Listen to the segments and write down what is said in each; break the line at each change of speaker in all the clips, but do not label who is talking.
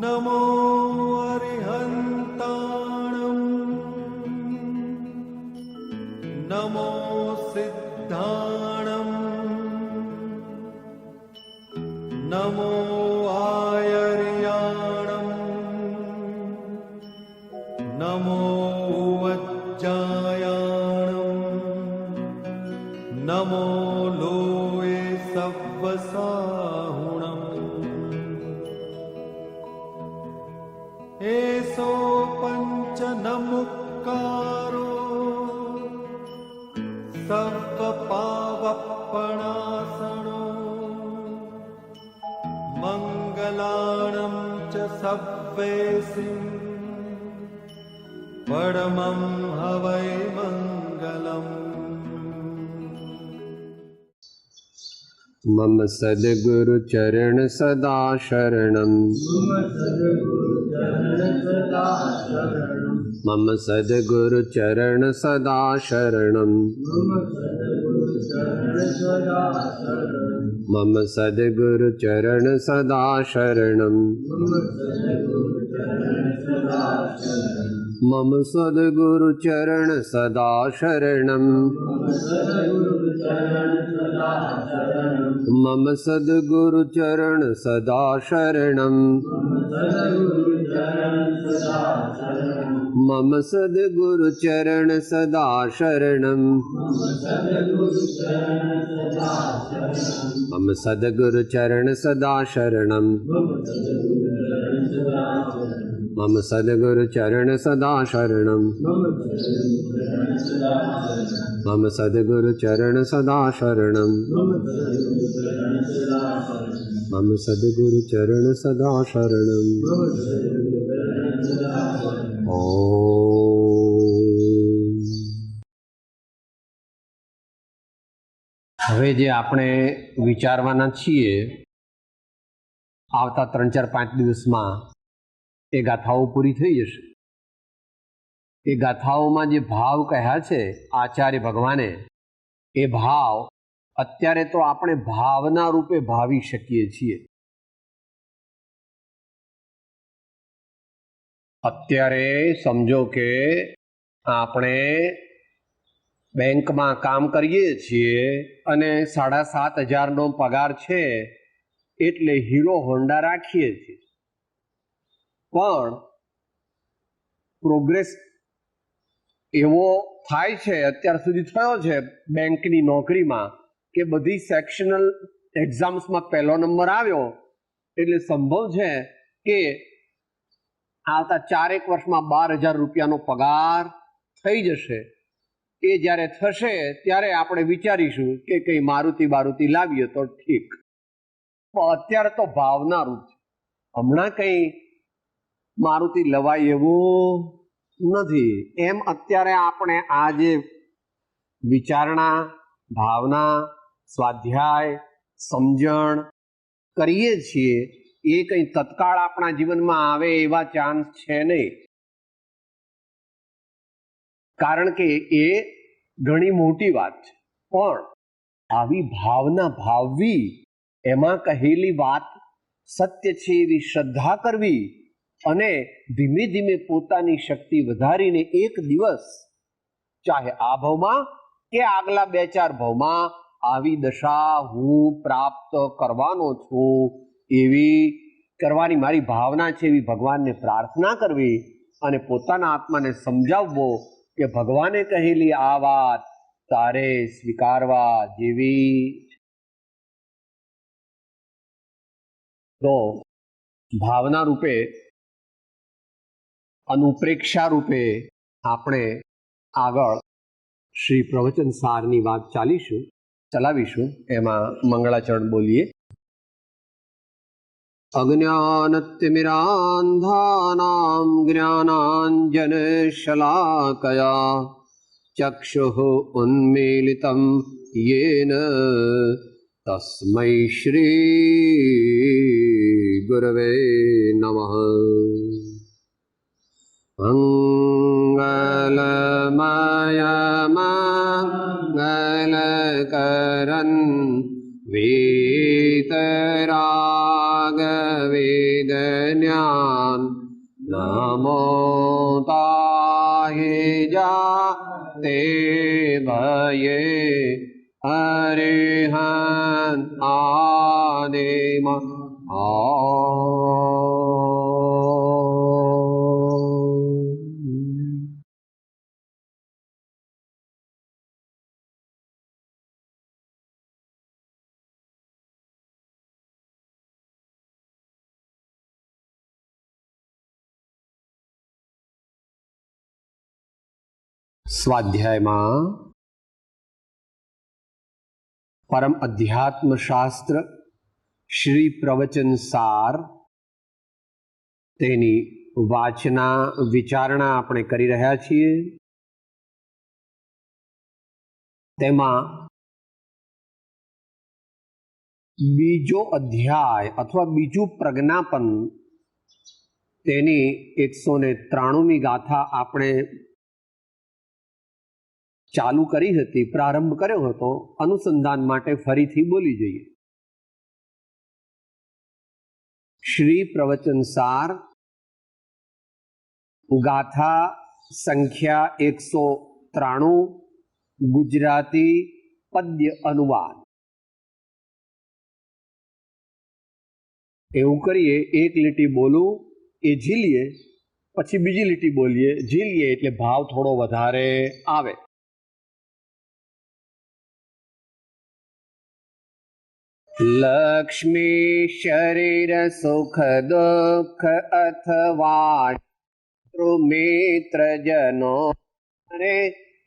नमो अरिहन्ताणं नमो सिद्धाणं नमो आयर्याणं नमो वज्जायाणं नमो लोये सव्वसाहुणम् एसो पंच नमुक्कारो सर्वपावपणासनो मंगलाणं च सव्वेसिं परमं हवै मंगलम्।
मम सद्गुरु चरण सदा शरणं मम सद्गुरु चरण सदा शरणं मम सद्गुरु चरण सदा शरणं मम सद्गुरु चरण सदा शरणं मम सद्गुरु चरण सदा शरणं मम सद्गुरु चरण सदा शरणं मम सद्गुरु चरण सदा शरणं मम सद्गुरु चरण सदा शरणं मम सद्गुरु चरण सदा शरणं मम सद्गुरु चरण सदा शरणं। હવે જે આપણે વિચારવાના છીએ આવતા 3-4-5 દિવસમાં એ ગાથાઓ પૂરી થઈ જશે। એ ગાથાઓમાં જે ભાવ કહ્યા છે આચાર્ય ભગવાને, એ ભાવ અત્યારે તો આપણે ભાવના રૂપે ભાવી શકીએ છીએ। અત્યારે સમજો કે આપણે બેંકમાં કામ કરીએ છીએ અને 7,500નો પગાર છે એટલે હીરો હોન્ડા રાખીએ છીએ, પણ પ્રોગ્રેસ એવો થાય છે, અત્યાર સુધી થયો છે બેંકની નોકરીમાં કે બધી સેક્શનલ એક્ઝામ્સમાં પહેલો નંબર આવ્યો, એટલે સંભવ છે કે આવતા 4-1 વર્ષમાં 12,000 રૂપિયાનો પગાર થઈ જશે। એ જ્યારે થશે ત્યારે આપણે વિચારીશું કે કઈ મારુતિ લાવીએ તો ઠીક, પણ અત્યારે તો ભાવના રૂપ છે। હમણાં કઈ મારુતિ લવાય એવું નથી, એમ અત્યારે આપણે આ જે વિચારણા, ભાવના, સ્વાધ્યાય, સમજણ કરીએ છીએ એ કંઈ તત્કાળ આપણા જીવનમાં આવે એવા ચાન્સ છે નહીં, કારણ કે એ ઘણી મોટી વાત છે। પણ આવી ભાવના ભાવવી, એમાં કહેલી વાત સત્ય છે એવી શ્રદ્ધા કરવી અને ધીમે ધીમે પોતાની શક્તિ વધારીને એક દિવસ, ચાહે આ ભાવમાં કે આગલા 2-4 ભાવમાં, આવી દશા હું પ્રાપ્ત કરવાનો છું એવી કરવાની મારી ભાવના છે એવી ભગવાનને પ્રાર્થના કરવી અને પોતાના આત્માને સમજાવવો કે ભગવાને કહેલી આ વાત તારે સ્વીકારવા જેવી। તો ભાવના રૂપે, અનુપ્રેક્ષા રૂપે આપણે આગળ શ્રી પ્રવચન સારની વાત ચલાવીશું। એમાં મંગળાચરણ બોલીએ। અજ્ઞાનતિમિરાંધાનાં જ્ઞાનાંજનશલાકયા ચક્ષુઃ ઉન્મીલિतं येन તસ્મૈ શ્રી ગુરવે નમઃ। મંગલમય મંગલકરં वीतराग वेदन्या नमो ताहि जाते भये अरिहंत आदिम स्वाध्यायમાં પરમ અધ્યાત્મ શાસ્ત્ર શ્રી પ્રવચન સાર તેની વાચના વિચારણા આપણે કરી રહ્યા છીએ. તેમાં બીજો અધ્યાય અથવા બીજું પ્રજ્ઞાપન તેની 193મી ગાથા આપણે ચાલુ કરી હતી, પ્રારંભ કર્યો હતો. અનુસંધાન માટે ફરીથી બોલી જઈએ. શ્રી પ્રવચન સાર ગાથા સંખ્યા 193, ગુજરાતી પદ્ય અનુવાદ. એવું કરીએ, એક લીટી બોલું એ ઝીલીએ, પછી બીજી લીટી બોલીએ, ઝીલીએ એટલે ભાવ થોડો વધારે આવે. લક્ષ્મી શરીર સુખ દુઃખ અથવા મિત્ર જનો રે.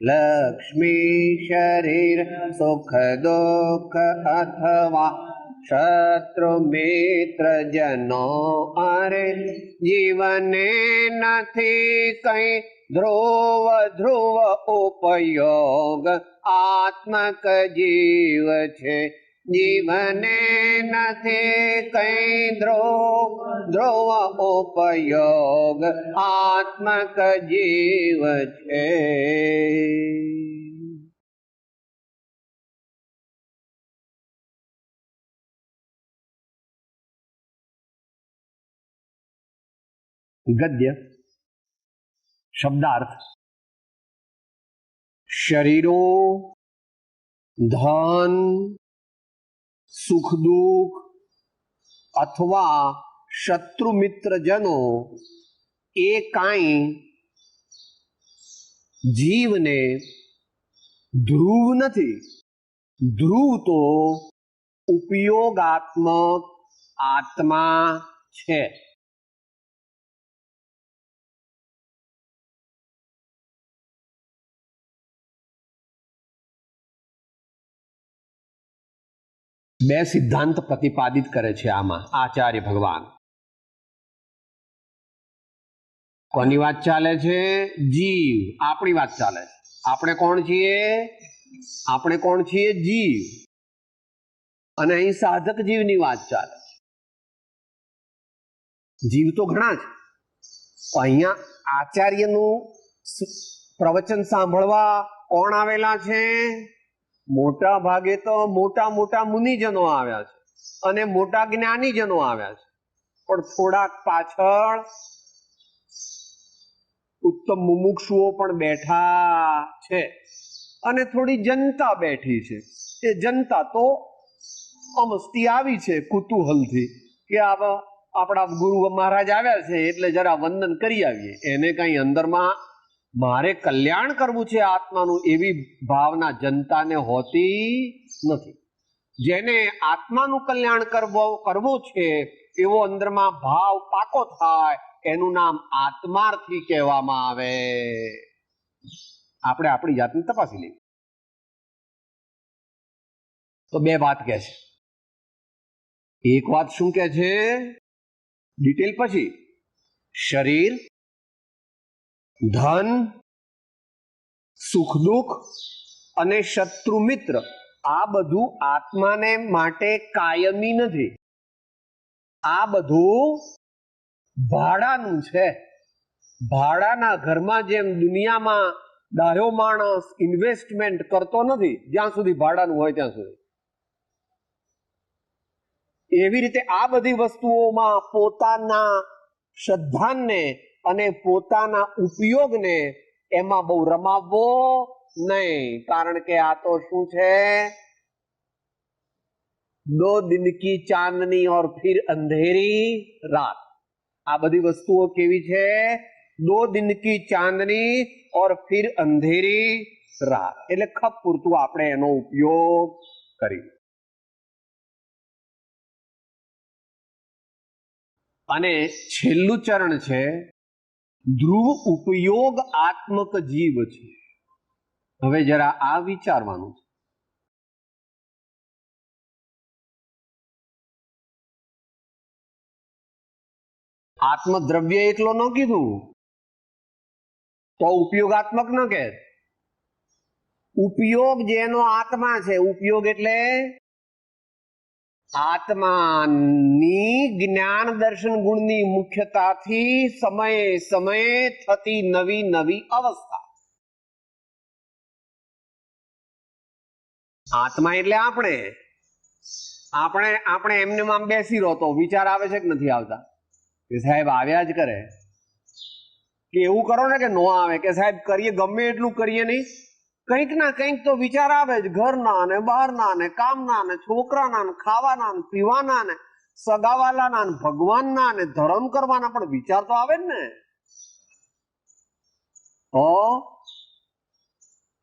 લક્ષ્મી શરીર સુખ દુઃખ અથવા શત્રુ મિત્ર જનો અરે. જીવને નથી કઈ ધ્રુવ ધ્રુવ ઉપયોગ, આત્મક જીવ છે. જીવને નથી કઈ ધ્રુવ ધ્રુવ ઉપયોગ, આત્મક જીવ છે. ગદ્ય શબ્દાર્થ. શરીરો, ધન, સુખ દુઃખ અથવા શત્રુ મિત્ર જનો એ કાંઈ જીવને ધ્રુવ નથી. ધ્રુવ તો ઉપયોગાત્મક આત્મા છે. બે સિદ્ધાંત પ્રતિપાદિત કરે છે આમાં આચાર્ય ભગવાન. કોની વાત ચાલે છે? જીવ. આપણી વાત ચાલે છે. આપણે કોણ છીએ? આપણે કોણ છીએ? જીવ. અને અહીં સાધક જીવની વાત ચાલે છે. જીવ તો ઘણા છે. અહીંયા આચાર્યનું પ્રવચન સાંભળવા કોણ આવેલા છે? મોટા ભાગે તો મોટા મોટા મુનિજનો આવ્યા છે અને મોટા જ્ઞાનીજનો આવ્યા છે. પણ થોડાક પાછળ ઉત્તમ મુમુક્ષુઓ પણ બેઠા છે અને થોડી જનતા બેઠી છે. એ જનતા તો અમસ્તી આવી છે કુતૂહલથી કે આપણા ગુરુ મહારાજ આવ્યા છે એટલે જરા વંદન કરી આવીએ. એને કઈ અંદરમાં મારે કલ્યાણ કરવું છે આત્માનું એવી ભાવના જનતાને હોતી નથી. જેને આત્માનું કલ્યાણ કરવું છે એવો અંદરમાં ભાવ પાકો થાય એનું નામ આત્માર્થી કહેવામાં આવે. આપણે આપણી જાતને તપાસી લઈએ તો બે વાત કહે છે. એક વાત શું કહે છે? ડિટેલ પછી. શરીર, ધન, સુખ દુઃખ અને શત્રુ મિત્ર આ બધું આત્માને માટે કાયમી નથી. આ બધું ભાડાનું છે. ભાડાના ઘરમાં જેમ દુનિયામાં ડાયો માણસ ઇન્વેસ્ટમેન્ટ કરતો નથી જ્યાં સુધી ભાડાનું હોય ત્યાં સુધી, એવી રીતે આ બધી વસ્તુઓમાં પોતાના શ્રદ્ધાને અને પોતાના ઉપયોગને એમાં બહુ રમાવવો નહીં, કારણ કે આ તો શું છે, દો દિન કી ચાંદની ઓર ફિર અંધેરી રાત. આ બધી વસ્તુઓ કેવી છે? દો દિન કી ચાંદની ઓર ફિર અંધેરી રાત. એટલે ખપ પૂરતું આપણે એનો ઉપયોગ કરી. અને છેલ્લું ચરણ છે ધ્રુવ ઉપયોગ આત્મક જીવ છે. હવે જરા આ વિચારવાનું છે. આત્મદ્રવ્ય એકલો ન કીધું તો ઉપયોગાત્મક ન કે. ઉપયોગ જેનો આત્મા છે, ઉપયોગ એટલે આત્માની જ્ઞાન દર્શન ગુણની મુખ્યતાથી સમયે સમયે થતી નવી નવી અવસ્થા. આત્મા એટલે આપણે આપણે આપણે એમને આમ બેસી રહો તો વિચાર આવે છે કે નથી આવતા? કે સાહેબ આવ્યા જ કરે. કે એવું કરો ને કે નો આવે, કે સાહેબ કરીએ ગમે એટલું કરીએ નહીં, કંઈક ના કંઈક તો વિચાર આવે જ. ઘરના ને બહારના ને કામના ને છોકરાના ને ખાવાના ને પીવાના ને સગાવાલાના ને ભગવાનના ને ધર્મ કરવાના, પણ વિચાર તો આવે જ ને.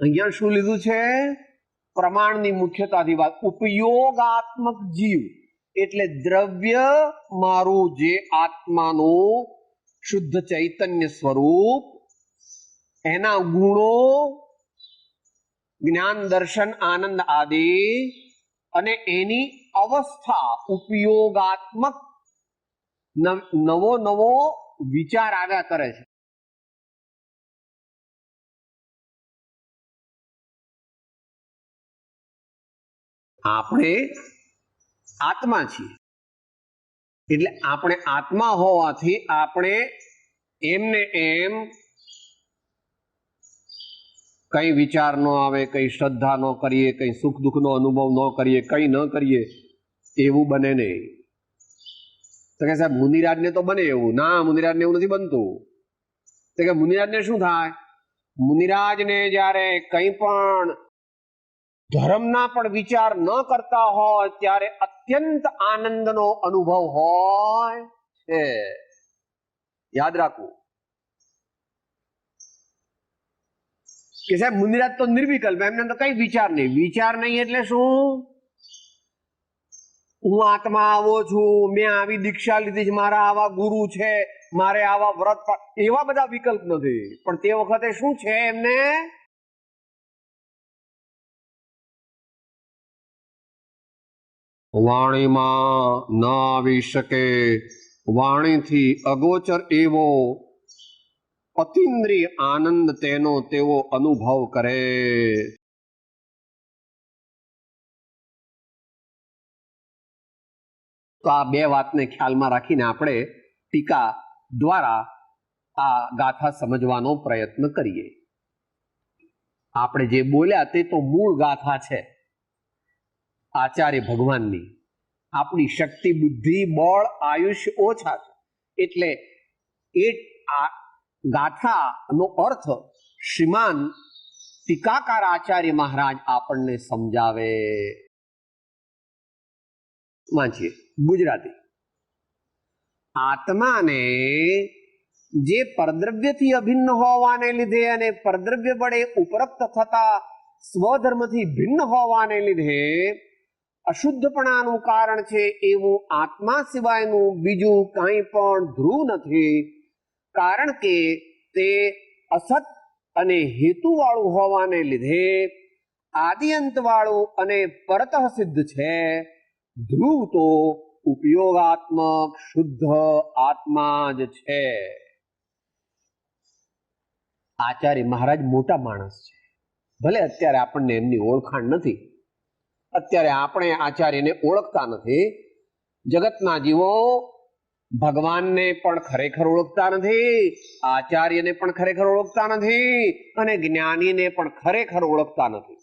અહીંયા શું લીધું છે? પ્રમાણની મુખ્યતાથી વાત. ઉપયોગાત્મક જીવ એટલે દ્રવ્ય મારું જે આત્માનું શુદ્ધ ચૈતન્ય સ્વરૂપ, એના ગુણો જ્ઞાન દર્શન આનંદ આદિ, અને એની અવસ્થા ઉપયોગાત્મક નવો નવો વિચાર આવ્યા કરે છે. આપણે આત્મા છીએ એટલે આપણે આત્મા હોવાથી આપણે એમને એમ કઈ વિચાર ન આવે, કઈ શ્રદ્ધા ન કરીએ, કઈ સુખ દુઃખ નો અનુભવ ન કરીએ, કઈ ન કરીએ, એવું બને નહીં. તો કે સાહેબ મુનિરાજને તો બને એવું. ના, મુનિરાજને એવું નથી બનતું. તો કે મુનિરાજને શું થાય? મુનિરાજને જ્યારે કંઈ પણ ધર્મના પણ વિચાર ન કરતા હોય ત્યારે અત્યંત આનંદનો અનુભવ હોય છે. યાદ રાખવું કે સાહેબ મુનિરાજ તો નિર્વિકલ્પ, એમને તો કઈ વિચાર નહીં. વિચાર નહીં એટલે શું? હું આત્મા આવો છું, મેં આવી દીક્ષા લીધી છે, મારા આવા ગુરુ છે, મારે આવા વ્રત, એવા બધા વિકલ્પ નથી. પણ તે વખતે શું છે એમને? વાણીમાં ન આવી શકે, વાણીથી અગોચર એવો અતિન્દ્રિય આનંદ તેનો તેવો અનુભવ કરે. તો આ બે વાતને ખ્યાલમાં રાખીને આપણે ટીકા દ્વારા આ ગાથા સમજવાનો પ્રયત્ન કરીએ. આપણે જે બોલ્યા તે તો મૂળ ગાથા છે આચાર્ય ભગવાનની. આપણી શક્તિ, બુદ્ધિ, બળ, આયુષ્ય ઓછા છે એટલે એ ગાથાનો અર્થ શ્રીમાન ટીકાકાર આચાર્ય મહારાજ આપણને સમજાવે. વાંચીએ ગુજરાતી. આત્માને જે પરદ્રવ્યથી અભિન્ન હોવાને લીધે અને પરદ્રવ્ય વડે ઉપરક્ત થતા સ્વધર્મથી ભિન્ન હોવાને લીધે અશુદ્ધપણાનું કારણ છે એવું આત્મા સિવાયનું બીજું કંઈ પણ ધ્રુવ નથી. કારણ કે તે અસત અને હેતુવાળું હોવાને લીધે આદિઅંત વાળું અને પરતઃ સિદ્ધ છે. ધ્રુવ તો ઉપયોગાત્મક શુદ્ધ આત્મા જ છે. આચાર્ય મહારાજ મોટા માણસ છે. ભલે અત્યારે આપણને એમની ઓળખાણ નથી, અત્યારે આપણે આચાર્યને ઓળખતા નથી. જગતના જીવો ભગવાનને પણ ખરેખર ઓળખતા નથી, આચાર્યને પણ ખરેખર ઓળખતા નથી, અને જ્ઞાનીને પણ ખરેખર ઓળખતા નથી.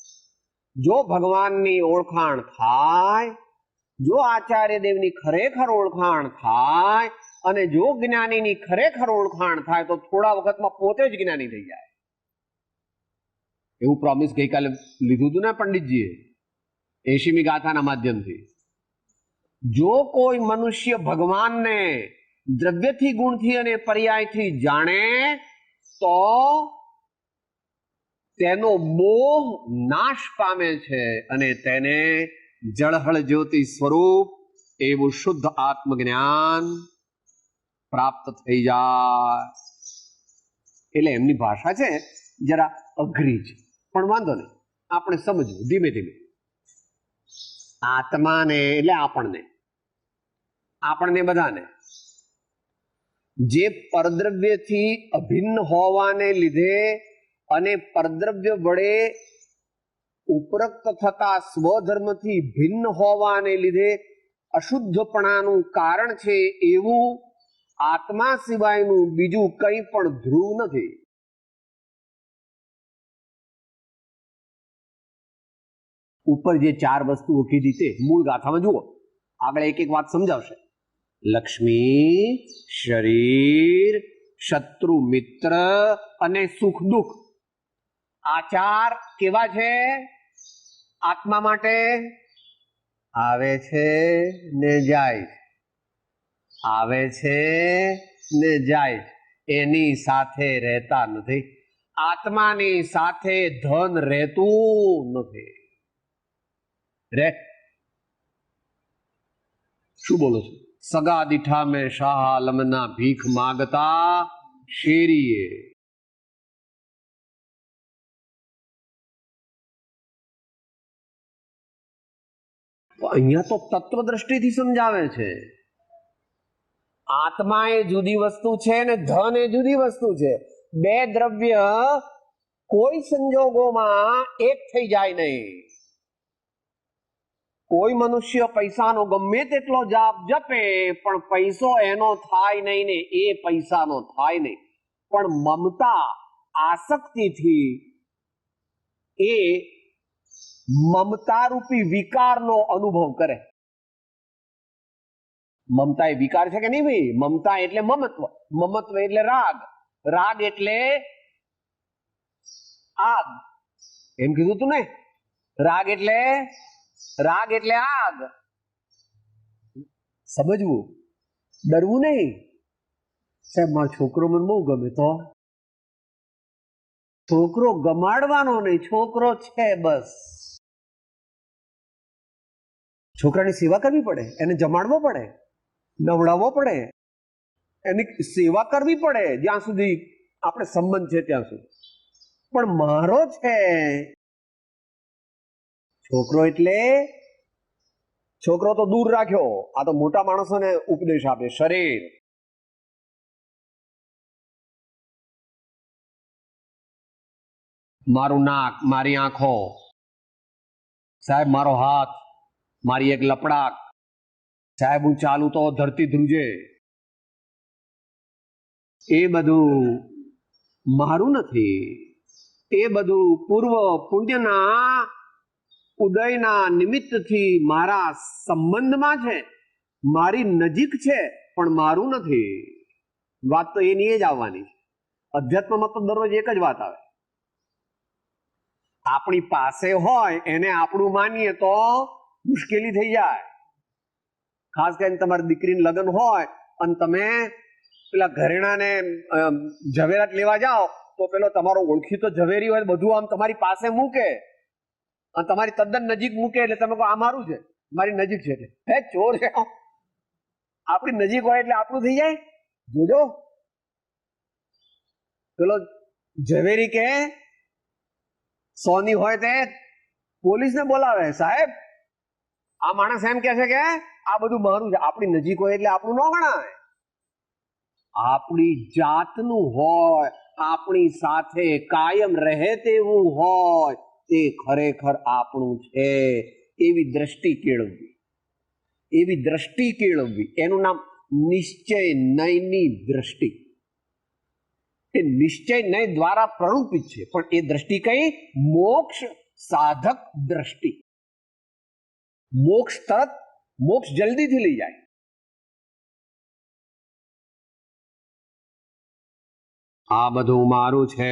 જો ભગવાનની ઓળખાણ થાય જો આચાર્ય દેવની ખરેખર ઓળખાણ થાય અને જો જ્ઞાનીની ખરેખર ઓળખાણ થાય તો થોડા વખતમાં પોતે જ જ્ઞાની થઈ જાય. એવું પ્રોમિસ ગઈકાલે લીધું હતું ને પંડિતજીએ 80મી ગાથાના માધ્યમથી. જો કોઈ મનુષ્ય ભગવાનને દ્રવ્યથી, ગુણથી અને પર્યાયથી જાણે તો તેનો મોહ નાશ પામે છે અને તેને જળહળ જ્યોતિ સ્વરૂપ એવું શુદ્ધ આત્મજ્ઞાન પ્રાપ્ત થઈ જાય. એટલે એમની ભાષા છે જરા અઘરી છે, પણ વાંધો નહીં, આપણે સમજવું ધીમે ધીમે. આત્માને એટલે આપણને બધાને જે પરદ્રવ્યથી અભિન્ન હોવાને લીધે અને પરદ્રવ્ય વડે ઉપરોક્ત થતા સ્વધર્મથી ભિન્ન હોવાને લીધે અશુદ્ધપણાનું કારણ છે એવું આત્મા સિવાયનું બીજું કંઈ પણ ધ્રુવ નથી. ઉપર જે 4 વસ્તુઓ કીધી તે મૂળ ગાથામાં જુઓ, આગળ એક એક વાત સમજાવશે. લક્ષ્મી, શરીર, શત્રુ, મિત્ર અને સુખ દુઃખ, આ 4 કેવા છે આત્મા માટે? આવે છે ને જાય, આવે છે ને જાય, એની સાથે રહેતા નથી. આત્માની સાથે ધન રહેતું નથી. રે શું બોલો છો? સગા દીઠા મેં શાહ આલમના ભીખ માગતા શેરીએ. અહીંયા તો તત્વ દ્રષ્ટિથી સમજાવે છે. આત્મા એ જુદી વસ્તુ છે ને ધન એ જુદી વસ્તુ છે. બે દ્રવ્ય કોઈ સંજોગોમાં એક થઈ જાય નહીં. કોઈ મનુષ્ય પૈસાનો ગમે તેટલો જાપ જપે પણ પૈસો એનો થાય નહીં ને એ પૈસાનો થાય નહીં. પણ મમતા આસક્તિથી એ મમતા રૂપી વિકારનો અનુભવ કરે. મમતા એ વિકાર છે કે નહીં ભાઈ? મમતા એટલે મમત્વ, મમત્વ એટલે રાગ, રાગ એટલે આગ. એમ કીધું તું ને, રાગ એટલે આગ. સમજવું, ડરવું નહીં. સાહેબ મારો છોકરો મને બહુ ગમે, તો છોકરો ગમાડવાનો નહીં, છોકરો છે બસ. છોકરાની સેવા કરવી પડે, એને જમાડવો પડે, નવડાવવો પડે, એની સેવા કરવી પડે જ્યાં સુધી આપણે સંબંધ છે ત્યાં સુધી. પણ મારો છે છોકરો એટલે છોકરો તો દૂર રાખ્યો. આ તો મોટા માણસોને ઉપદેશ આપે. શરીર, મારું નાક, મારી આંખો, સાહેબ મારો હાથ, મારી એક લપડાક, સાહેબ હું ચાલુ તો ધરતી ધ્રુજે. એ બધું મારું નથી. એ બધું પૂર્વ પુણ્યના ઉદયના નિમિત્તથી મારા સંબંધમાં છે, મારી નજીક છે, પણ મારું નથી. વાત તો એની જ આવવાની. અધ્યાત્મમાં તો દરરોજ એક જ વાત આવે. આપણી પાસે હોય એને આપણું માનીએ તો મુશ્કેલી થઈ જાય. ખાસ કરીને તમારી દીકરીનું લગ્ન હોય અને તમે પેલા ઘરેણાને ઝવેરાત લેવા જાઓ તો પેલો તમારો ઓળખીતો ઝવેરી હોય બધું આમ તમારી પાસે મૂકે અને તમારી તદ્દન નજીક મૂકે એટલે તમે કહો આ મારું છે, મારી નજીક છે, એટલે હે ચોર છે. આપણી નજીક હોય એટલે આપણું થઈ જાય. જોજો પેલો ઝવેરી કે સોની હોય તે પોલીસને બોલાવે, સાહેબ આ માણસ એમ કે છે કે આ બધું મારું છે. આપણી નજીક હોય એટલે આપણું ન ગણાય. આપણી જાતનું હોય, આપણી સાથે કાયમ રહે તેવું હોય તે ખરેખર આપણું છે. એવી દ્રષ્ટિ કેળવવી, એવી દ્રષ્ટિ કેળવવી. એનું નામ નિશ્ચય નયની દ્રષ્ટિ. એ નિશ્ચય નય દ્વારા પ્રરૂપિત છે, પણ એ દ્રષ્ટિ કઈ? મોક્ષ સાધક દ્રષ્ટિ. મોક્ષ તરત મોક્ષ જલ્દીથી લઈ જાય. આ બધું મારું છે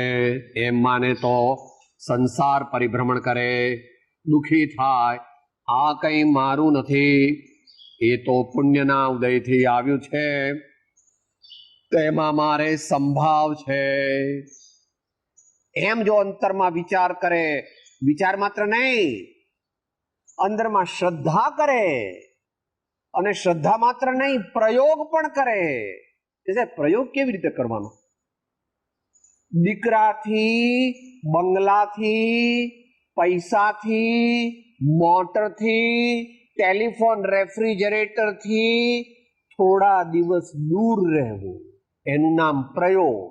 એમ માને તો સંસાર પરિભ્રમણ કરે, દુઃખી થાય. આ કંઈ મારું નથી, એ તો પુણ્યના ઉદયથી આવ્યું છે, તેમાં મારે સંભાવ છે. એમ જો અંતરમાં વિચાર કરે, વિચાર માત્ર નહીં, અંદરમાં શ્રદ્ધા કરે, અને શ્રદ્ધા માત્ર નહીં પ્રયોગ પણ કરે. પ્રયોગ કેવી રીતે કરવાનો? દીકરાથી, બંગલાથી, પૈસાથી, મોટરથી, ટેલિફોન, રેફ્રિજરેટરથી થોડા દિવસ દૂર રહેવું, એનું નામ પ્રયોગ.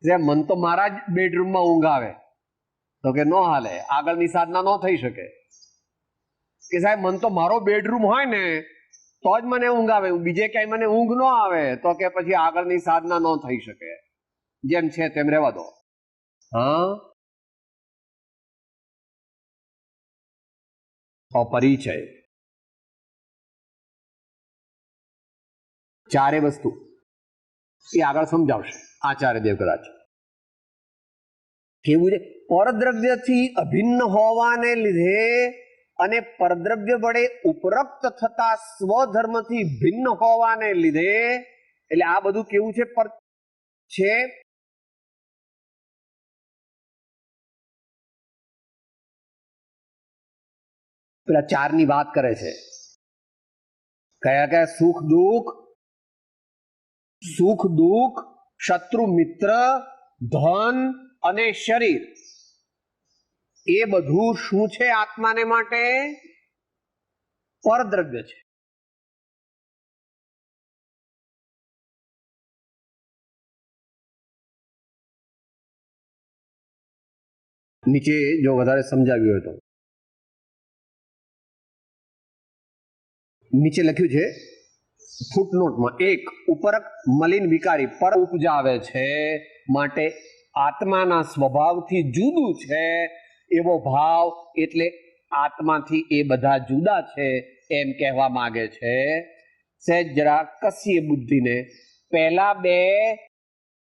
મન તો મારા જ બેડરૂમમાં ઊંઘ આવે તો કે ન હાલે, આગળની સાધના ન થઈ શકે. કે સાહેબ મન તો મારો બેડરૂમ હોય ને તો જ મને ઊંઘ આવે, બીજે ક્યાંય મને ઊંઘ ન આવે તો કે પછી આગળની સાધના ન થઈ શકે. જેમ છે તેમ રહેવા દો. હા, અપરિચય. ચારે વસ્તુ એ આગળ સમજાવશે આચાર્ય દેવ કદાચ. કેવું છે? પરદ્રવ્યથી અભિન્ન હોવાને લીધે અને પરદ્રવ્ય વડે ઉપરોક્ત થતા સ્વધર્મથી ભિન્ન હોવાને લીધે, એટલે આ બધું કેવું છે? પેલા ચારની વાત કરે છે. કયા કયા? સુખ દુઃખ, શત્રુ મિત્ર, ધન અને શરીર. એ બધું શું છે? આત્માને માટે પરદ્રવ્ય છે. નીચે જો વધારે સમજાવ્યું હોય તો નીચે લખ્યું છે ફૂટનોટમાં, એક ઉપરોક્ત મલિન વિકારી પર ઉપજાવે છે, માટે આત્માના સ્વભાવથી જુદું છે એવો ભાવ, એટલે આત્માથી એ બધા જુદા છે એમ કહેવા માંગે છે. સહેજ જરા કસીએ બુદ્ધિને. પહેલા બે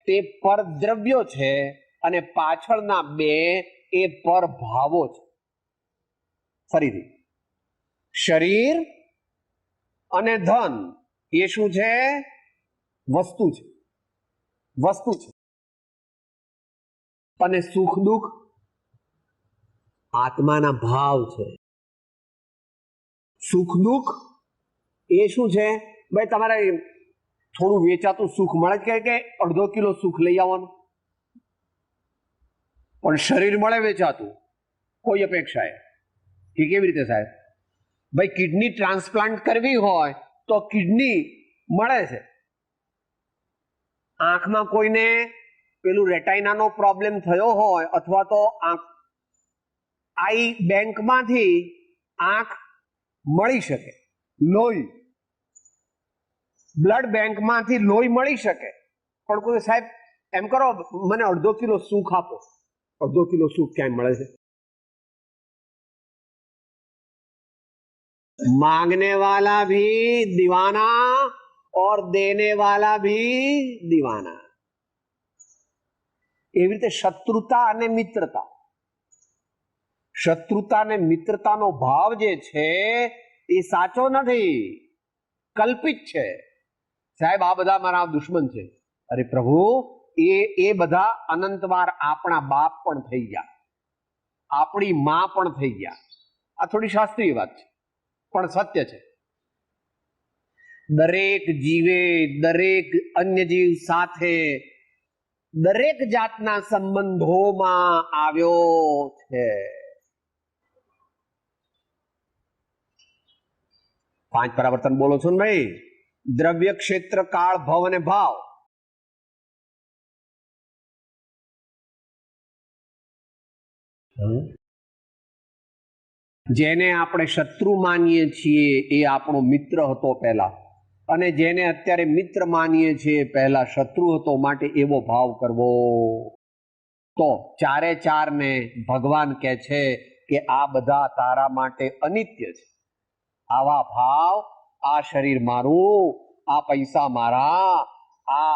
તે પરદ્રવ્યો છે અને પાછળના બે એ પરભાવો છે. ફરીથી, શરીર અને ધન એ શું છે? વસ્તુ છે. અને સુખ દુઃખ આત્માના ભાવ છે. સુખ દુઃખ એ શું છે? ભાઈ તમારે થોડું વેચાતું સુખ મળે કે અડધો કિલો સુખ લઈ આવવાનું, પણ શરીર મળે વેચાતું કોઈ અપેક્ષાએ. કે કેવી રીતે સાહેબ? ભાઈ કિડની ટ્રાન્સપ્લાન્ટ કરવી હોય તો કિડની મળે છે. આંખમાં કોઈને પેલું રેટાઇનાનો પ્રોબ્લેમ થયો હોય અથવા તો આઈ બેંકમાંથી આંખ મળી શકે, લોહી બ્લડ બેંકમાંથી લોહી મળી શકે, પણ કોઈ સાહેબ એમ કરો મને અડધો કિલો સુખ આપો. અડધો કિલો સુખ ક્યાંય મળે છે? मांगने वाला भी दीवाना और देने वाला भी दीवाना. એવી રીતે શત્રુતા અને મિત્રતા. શત્રુતા અને મિત્રતાનો ભાવ જે છે એ સાચો નથી, કલ્પિત છે. સાહેબ આ બધા મારા દુશ્મન છે. અરે પ્રભુ, એ બધા અનંતવાર આપણા બાપ પણ થઈ ગયા, આપણી માં પણ થઈ ગયા. આ થોડી શાસ્ત્રીય વાત છે પણ સત્ય છે. દરેક જીવે દરેક અન્ય જીવ સાથે દરેક જાતના સંબંધોમાં આવ્યો છે. 5 પરાવર્તન બોલો છો ને ભાઈ? દ્રવ્ય, ક્ષેત્ર, કાળ, ભવ અને ભાવ. જેને આપણે શત્રુ માનીએ છીએ એ આપણો મિત્ર હતો પહેલા, અને જેને અત્યારે મિત્ર માનીએ છીએ પહેલા શત્રુ હતો, માટે એવો ભાવ કરવો. તો ચારે ચારને ભગવાન કહે છે કે આ બધા તારા માટે અનિત્ય છે. આવા ભાવ, આ શરીર મારું, આ પૈસા મારા, આ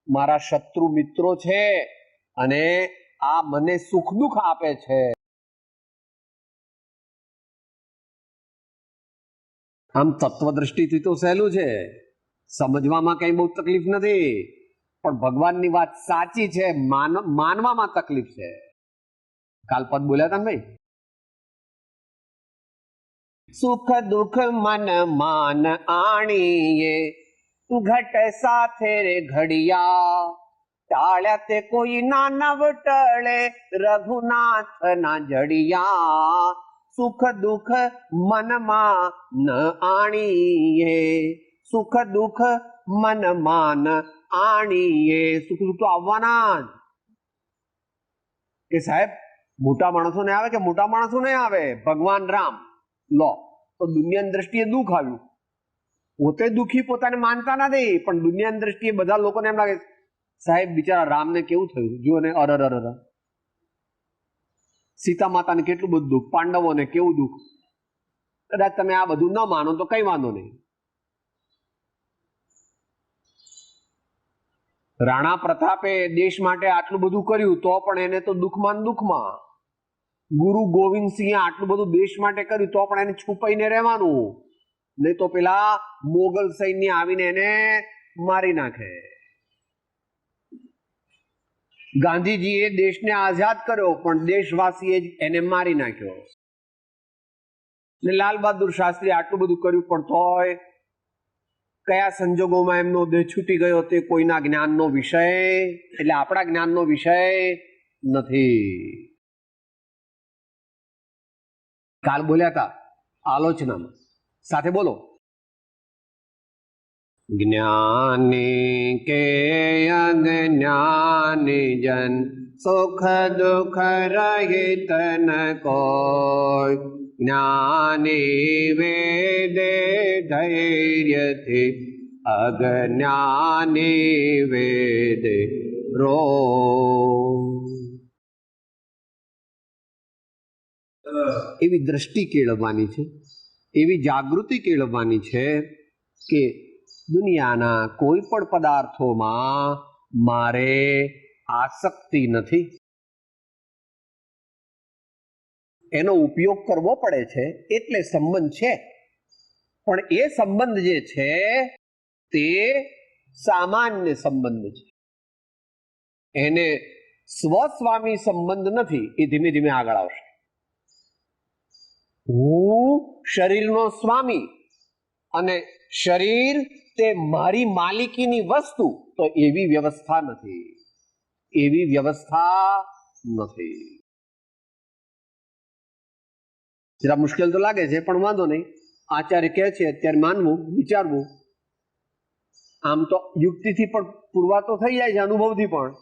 મારા શત્રુ મિત્રો છે અને આ મને સુખ દુઃખ આપે છે. આમ તત્વદ્રષ્ટિથી તો સહેલું છે, સમજવામાં કઈ બહુ તકલીફ નથી, પણ ભગવાનની વાત સાચી છે, માનવામાં તકલીફ છે. કાલ પદ બોલ્યા હતા ને ભાઈ, સુખ દુઃખ મન માન આણીએ ઘટ સાથે રે ઘડિયા, ટાળ્યા તે કોઈ ના નવ ટળે રઘુનાથ ના જડિયા. સુખ દુઃખ મનમાં ન આણીએ, સુખ દુઃખ મનમાં આણીએ. સુખ દુઃખ તો આવવાના જ. કે સાહેબ મોટા માણસો ને આવે કે મોટા માણસો ને આવે, ભગવાન રામ લો તો દુનિયાની દ્રષ્ટિએ દુઃખ આવ્યું. પોતે દુઃખી પોતાને માનતા નથી, પણ દુનિયાની દ્રષ્ટિએ બધા લોકોને એમ લાગે સાહેબ બિચારા રામને કેવું થયું, જુઓ ને અરર અરર. સીતા માતાને કેટલું બધું દુઃખ, પાંડવોને કેવું દુઃખ. કદાચ તમે આ બધું ન માનો તો કઈ વાંધો નહીં. રાણા પ્રતાપે દેશ માટે આટલું બધું કર્યું તો પણ એને તો દુઃખમાં દુઃખમાં. ગુરુ ગોવિંદસિંહે આટલું બધું દેશ માટે કર્યું તો પણ એને છુપાઈને રહેવાનું, નહીં તો પેલા મોગલ સૈન્ય આવીને એને મારી નાખે. ગાંધીજીએ દેશને આઝાદ કર્યો પણ દેશવાસીએ જ એને મારી નાખ્યો. ને લાલ બહાદુર શાસ્ત્રી આટલું બધું કર્યું પણ તોય કયા સંજોગોમાં એમનો દેહ છૂટી ગયો તે કોઈના જ્ઞાનનો વિષય, એટલે આપણા જ્ઞાનનો વિષય નથી. કાલ બોલ્યા હતા આલોચનામાં, સાથે બોલો. જ્ઞાની કે અજ્ઞાની જન સુખ દુઃખ રહિત ન કોઈ, જ્ઞાની વેદે ધૈર્યથી અજ્ઞાની વેદે રો. એવી દ્રષ્ટિ કેળવવાની છે, એવી જાગૃતિ કેળવવાની છે કે દુનિયાના કોઈ પણ પદાર્થોમાં મારે આસક્તિ નથી. એનો ઉપયોગ કરવો પડે છે એટલે સંબંધ છે, પણ એ સંબંધ જે છે તે સામાન્ય સંબંધ છે. એને સ્વસ્વામી સંબંધ નથી. એ ધીમે ધીમે આગળ આવશે. હું શરીરનો સ્વામી અને શરીર તે મારી માલિકીની વસ્તુ, તો એવી વ્યવસ્થા નથી, એવી વ્યવસ્થા નથી. જરા મુશ્કેલ તો લાગે છે પણ વાંધો નહીં, આચાર્ય કહે છે અત્યારે માનવું, વિચારવું. આમ તો યુક્તિથી પણ પુરવાતો થઈ જાય છે, અનુભવથી પણ.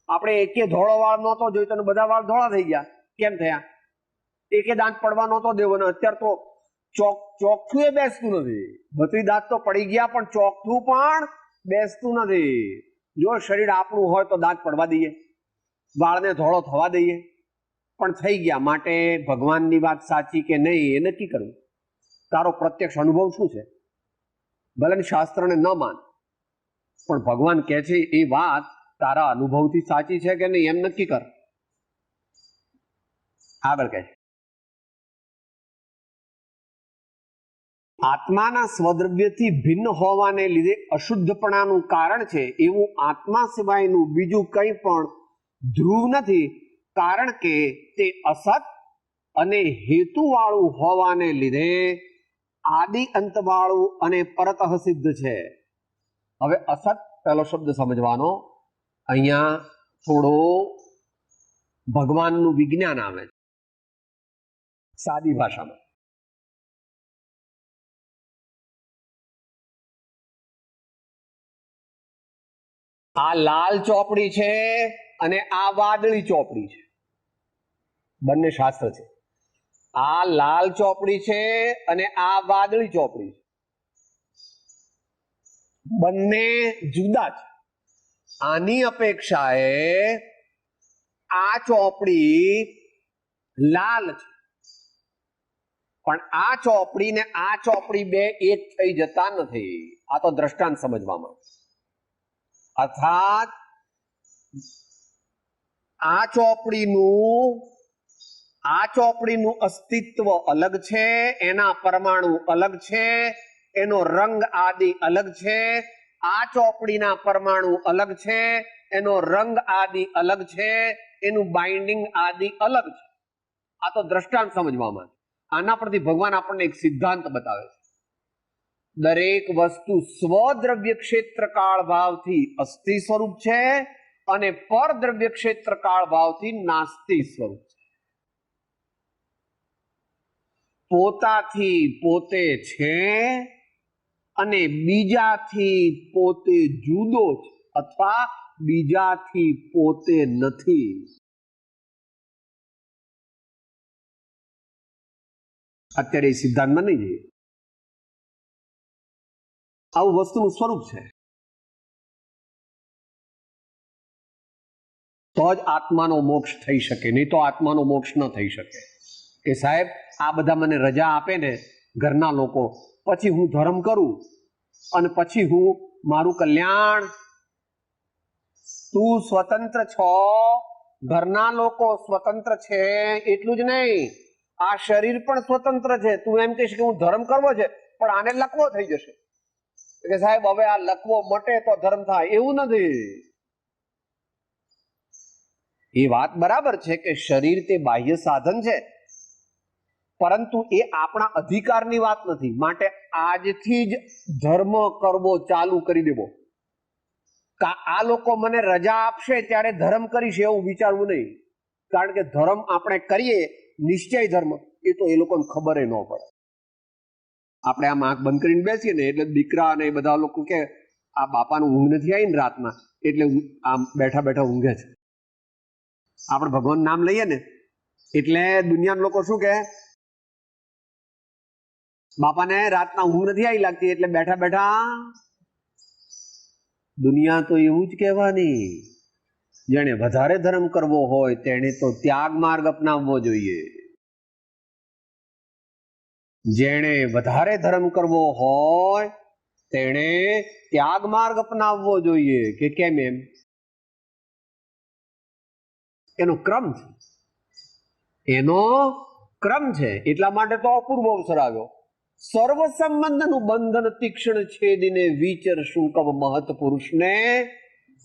આપણે એકે ધોળો વાળ નહોતો જોઈતો અને બધા વાળ ધોળા થઈ ગયા. કેમ થયા? એકે દાંત પડવા નહોતો દેવો ને અત્યારે તો ચોખ્ખું એ બેસતું નથી. બધી દાંત તો પડી ગયા પણ ચોખ્ખું પણ બેસતું નથી. જો શરીર આપણું હોય તો દાંત પડવા દઈએ, વાળને ધોળો થવા દઈએ, પણ થઈ ગયા. માટે ભગવાનની વાત સાચી કે નહીં એ નક્કી કરવું. તારો પ્રત્યક્ષ અનુભવ શું છે? ભલે શાસ્ત્રને ન માન, પણ ભગવાન કહે છે એ વાત તારા અનુભવથી સાચી છે કે નહીં એમ નક્કી કર. આગળ કહે છે, આત્માના સ્વદ્રવ્યથી ભિન્ન હોવાને લીધે અશુદ્ધપણાનું કારણ છે એવું આત્મા સિવાયનું બીજું કંઈ પણ ધ્રુવ નથી, કારણ કે તે અસત અને હેતુવાળું હોવાને લીધે આદિ અંતવાળું અને પરતઃ સિદ્ધ છે. હવે અસત પહેલો શબ્દ સમજવાનો. અહીંયા થોડો ભગવાનનું વિજ્ઞાન આવે છે સાદી ભાષામાં. આ લાલ ચોપડી છે અને આ વાદળી ચોપડી છે, બંને શાસ્ત્ર છે. આ લાલ ચોપડી છે અને આ વાદળી ચોપડી છે, બંને જુદા છે. આની અપેક્ષાએ આ ચોપડી લાલ છે પણ આ ચોપડી ને આ ચોપડી બે એક થઈ જતા નથી. આ તો દ્રષ્ટાંત સમજવામાં. અર્થાત આ ચોપડીનું અસ્તિત્વ અલગ છે, એના પરમાણુ અલગ છે, એનો રંગ આદિ અલગ છે. આ ચોપડીના પરમાણુ અલગ છે, એનો રંગ આદિ અલગ છે, એનું બાઇન્ડિંગ આદિ અલગ છે. આ તો દ્રષ્ટાંત સમજવામાં. આના પરથી ભગવાન આપણને એક સિદ્ધાંત બતાવે છે. દરેક વસ્તુ સ્વદ્રવ્ય ક્ષેત્ર કાળ ભાવથી અસ્થિ સ્વરૂપ છે અને પરદ્રવ્ય ક્ષેત્ર કાળ ભાવથી નાસ્તિ સ્વરૂપ છે. પોતાથી પોતે છે અને બીજાથી પોતે જુદો છે અથવા બીજાથી પોતે નથી. અત્યારે એ સિદ્ધાંતમાં નહીં જઈએ. આવું વસ્તુનું સ્વરૂપ છે. તો જ આત્માનો મોક્ષ થઈ શકે, નહીં તો આત્માનો મોક્ષ ન થઈ શકે. કે સાહેબ આ બધા મને રજા આપે ને ઘરના લોકો, પછી હું ધર્મ કરું અને પછી હું મારું કલ્યાણ. તું સ્વતંત્ર છો, ઘરના લોકો સ્વતંત્ર છે એટલું જ નહીં, આ શરીર પણ સ્વતંત્ર છે. તું એમ કહીશ કે હું ધર્મ કરવો છે પણ આને લકવો થઈ જશે કે સાહેબ હવે આ લકવો મટે તો ધર્મ થાય, એવું નથી. એ વાત બરાબર છે કે શરીર તે બાહ્ય સાધન છે, પરંતુ એ આપણા અધિકારની વાત નથી. માટે આજથી જ ધર્મ કરવો ચાલુ કરી દેવો. આ લોકો મને રજા આપશે ત્યારે ધર્મ કરીશ એવું વિચારવું નહીં. કારણ કે ધર્મ આપણે કરીએ, નિશ્ચય ધર્મ, એ તો એ લોકોને ખબર ન પડે. આપણે આમ આંખ બંધ કરીને બેસીએ ને એટલે દીકરા અને એ બધા લોકો કે આ બાપાનું ઊંઘ નથી આવી ને રાતના એટલે આમ બેઠા બેઠા ઊંઘે છે. આપણે ભગવાન નામ લઈએ ને એટલે દુનિયાના લોકો શું કે બાપાને રાતના ઊંઘ નથી આવી લાગતી એટલે બેઠા બેઠા. દુનિયા તો એવું જ કહેવાની. જેને વધારે ધર્મ કરવો હોય તેને તો ત્યાગ માર્ગ અપનાવવો જોઈએ. જેણે વધારે ધર્મ કરવો હોય તેણે ત્યાગ માર્ગ અપનાવવો જોઈએ. કે કેમ? એમ એનો ક્રમ છે, એનો ક્રમ છે. એટલા માટે તો અપૂર્વ અવસર આવ્યો. સર્વ સંબંધનું બંધન તીક્ષ્ણ છેદીને વિચર શું કવ મહત પુરુષને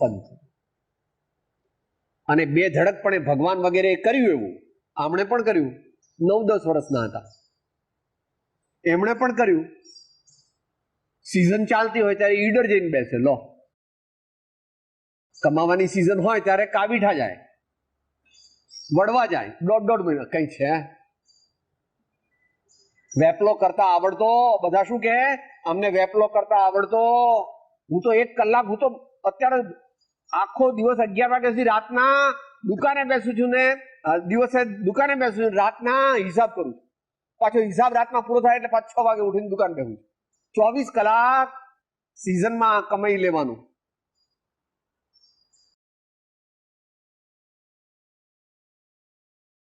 પંથ. અને બે ધડકપણે ભગવાન વગેરે કર્યું એવું. આમણે પણ કર્યું. 9-10 વર્ષના હતા એમણે પણ કર્યું. સિઝન ચાલતી હોય ત્યારે ઈડર જઈને બેસે. લો, કમાવાની સિઝન હોય ત્યારે કાવીઠા જાય, વડવા જાય, 1.5 મહિના કઈ છે. વેપલો કરતા આવડતો. બધા શું કે અમને વેપલો કરતા આવડતો. હું તો 1 કલાક, હું તો અત્યારે આખો દિવસ 11 વાગ્યા સુધી રાતના દુકાને બેસું છું ને દિવસે દુકાને બેસું છું, રાતના હિસાબ કરું છું. પાછો હિસાબ રાતના પૂરો થાય એટલે પાછો 6 વાગે ઉઠીને દુકાન બેસું છું. 24 કલાક સિઝનમાં કમાઈ લેવાનું.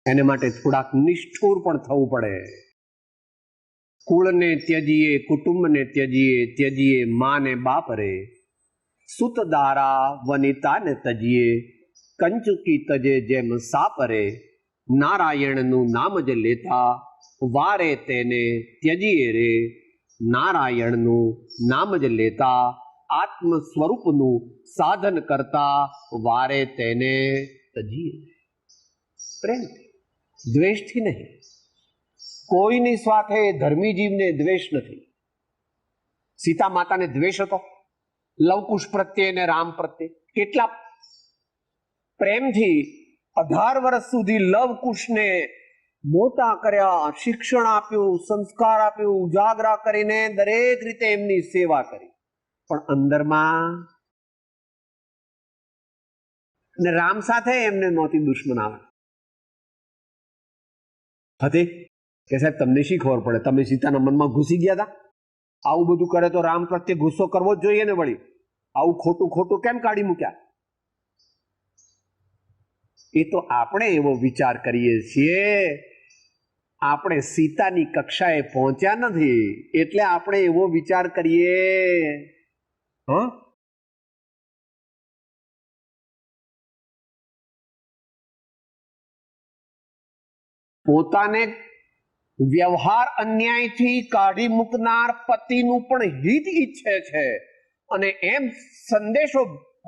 એને માટે થોડાક નિષ્ઠુર પણ થવું પડે. કુળને ત્યજીએ, કુટુંબને ત્યજીએ, ત્યજીએ માને બાપ રે. સુત દારા વનિતાને તજીએ, કંચુકી તજે જેમ સાપ રે. નારાયણનું નામ જ લેતા વારે તેને ત્યજીએ રે. નારાયણનું નામ જ લેતા આત્મ સ્વરૂપનું સાધન કરતા વારે તેને તજીએ. પ્રેમ, દ્વેષથી નહીં. કોઈની સાથે ધર્મી જીવને દ્વેષ નથી. સીતા માતાને દ્વેષ હતો લવકુશ પ્રત્યે અને રામ પ્રત્યે. કેટલા પ્રેમથી 18 વર્ષ સુધી લવકુશને મોટા કર્યા, શિક્ષણ આપ્યું, સંસ્કાર આપ્યું, ઉજાગરા કરીને દરેક રીતે એમની સેવા કરી. પણ અંદરમાં અને રામ સાથે એમને નહોતી દુશ્મનાવટ હતી કે સાહેબ તમને શી ખબર પડે, તમે સીતાના મનમાં ઘૂસી ગયા હતા. આવું બધું કરે તો રામ પ્રત્યે ગુસ્સો કરવો જ જોઈએ ને. વળી આવું ખોટું ખોટું કેમ કાઢી મૂક્યા? એ તો આપણે એવો વિચાર કરીએ છીએ આપણે સીતાની કક્ષાએ પહોંચ્યા નથી એટલે આપણે એવો વિચાર કરીએ પોતાને વ્યવહાર અન્યાયથી કાઢી મૂકનાર પતિનું પણ હિત ઈચ્છે છે અને એમ સંદેશો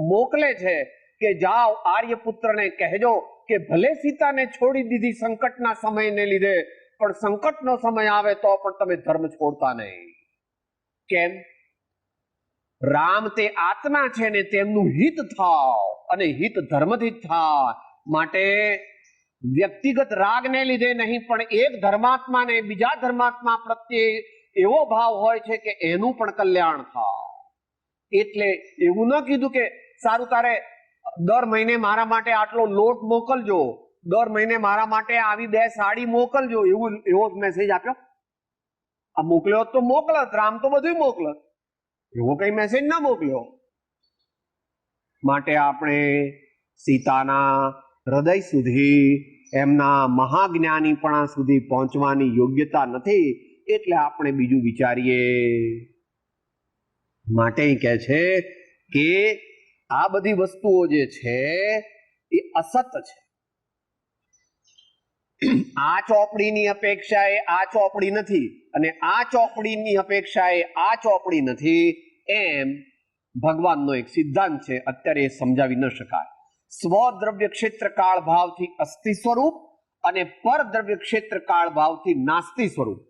મોકલે છે કે જાઓ આર્યપુત્રને કહેજો કે ભલે સીતાને છોડી દીધી સંકટના સમયને લીધે, પણ સંકટનો સમય આવે તો પણ તમે ધર્મ છોડતા નહીં. કેમ? રામ તે આત્મા છે ને તેમનું હિત થાવ અને હિત ધર્મથી થાય. માટે વ્યક્તિગત રાગને લીધે નહીં પણ એક ધર્માત્માને બીજા ધર્માત્મા પ્રત્યે એવો ભાવ હોય છે કે એનું પણ કલ્યાણ થાય. એટલે એવું ન કીધું કે સારું તારે દર મહિને મારા માટે આટલો લોટ મોકલજો, દર મહિને મારા માટે આવી 2 સાડી મોકલજો, એવો મેસેજ આપ્યો. આ મોકલ્યો તો મોકલત, રામ તો બધું મોકલત, એવો કઈ મેસેજ ના મોકલ્યો. માટે આપણે સીતાના હૃદય સુધી, એમના મહાજ્ઞાનીપણા સુધી પહોંચવાની યોગ્યતા નથી એટલે આપણે બીજું વિચારીએ. માટે કહે છે કે આ બધી વસ્તુઓ જે છે એ અસત છે. આ ચોપડીની અપેક્ષાએ આ ચોપડી નથી અને આ ચોપડીની અપેક્ષાએ આ ચોપડી નથી, એમ ભગવાનનો એક સિદ્ધાંત છે. અત્યારે એ સમજાવી ન શકાય. સ્વદ્રવ્ય ક્ષેત્ર કાળ ભાવથી અસ્થિ સ્વરૂપ અને પરદ્રવ્ય ક્ષેત્ર કાળ ભાવથી નાસ્તિ સ્વરૂપ.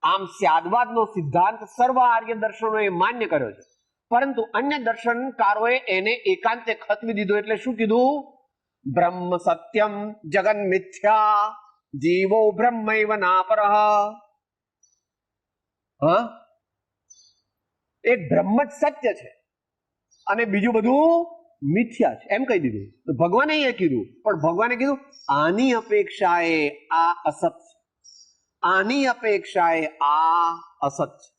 આમ સ્યાદવાદનો સિદ્ધાંત સર્વ આર્ય દર્શનોએ માન્ય કર્યો છે, પરંતુ અન્ય દર્શનકારોએ એને એકાંતે ખતવી દીધો. એટલે શું કીધું? બ્રહ્મ સત્યમ જગન મિથ્યા જીવો બ્રહ્મૈવ નાપરઃ. એક બ્રહ્મ જ સત્ય છે અને બીજું બધું મિથ્યા છે, એમ કહી દીધું. ભગવાને એ કીધું, પણ ભગવાને કીધું આની અપેક્ષાએ આ અસત છે, આની અપેક્ષાએ આ અસત છે.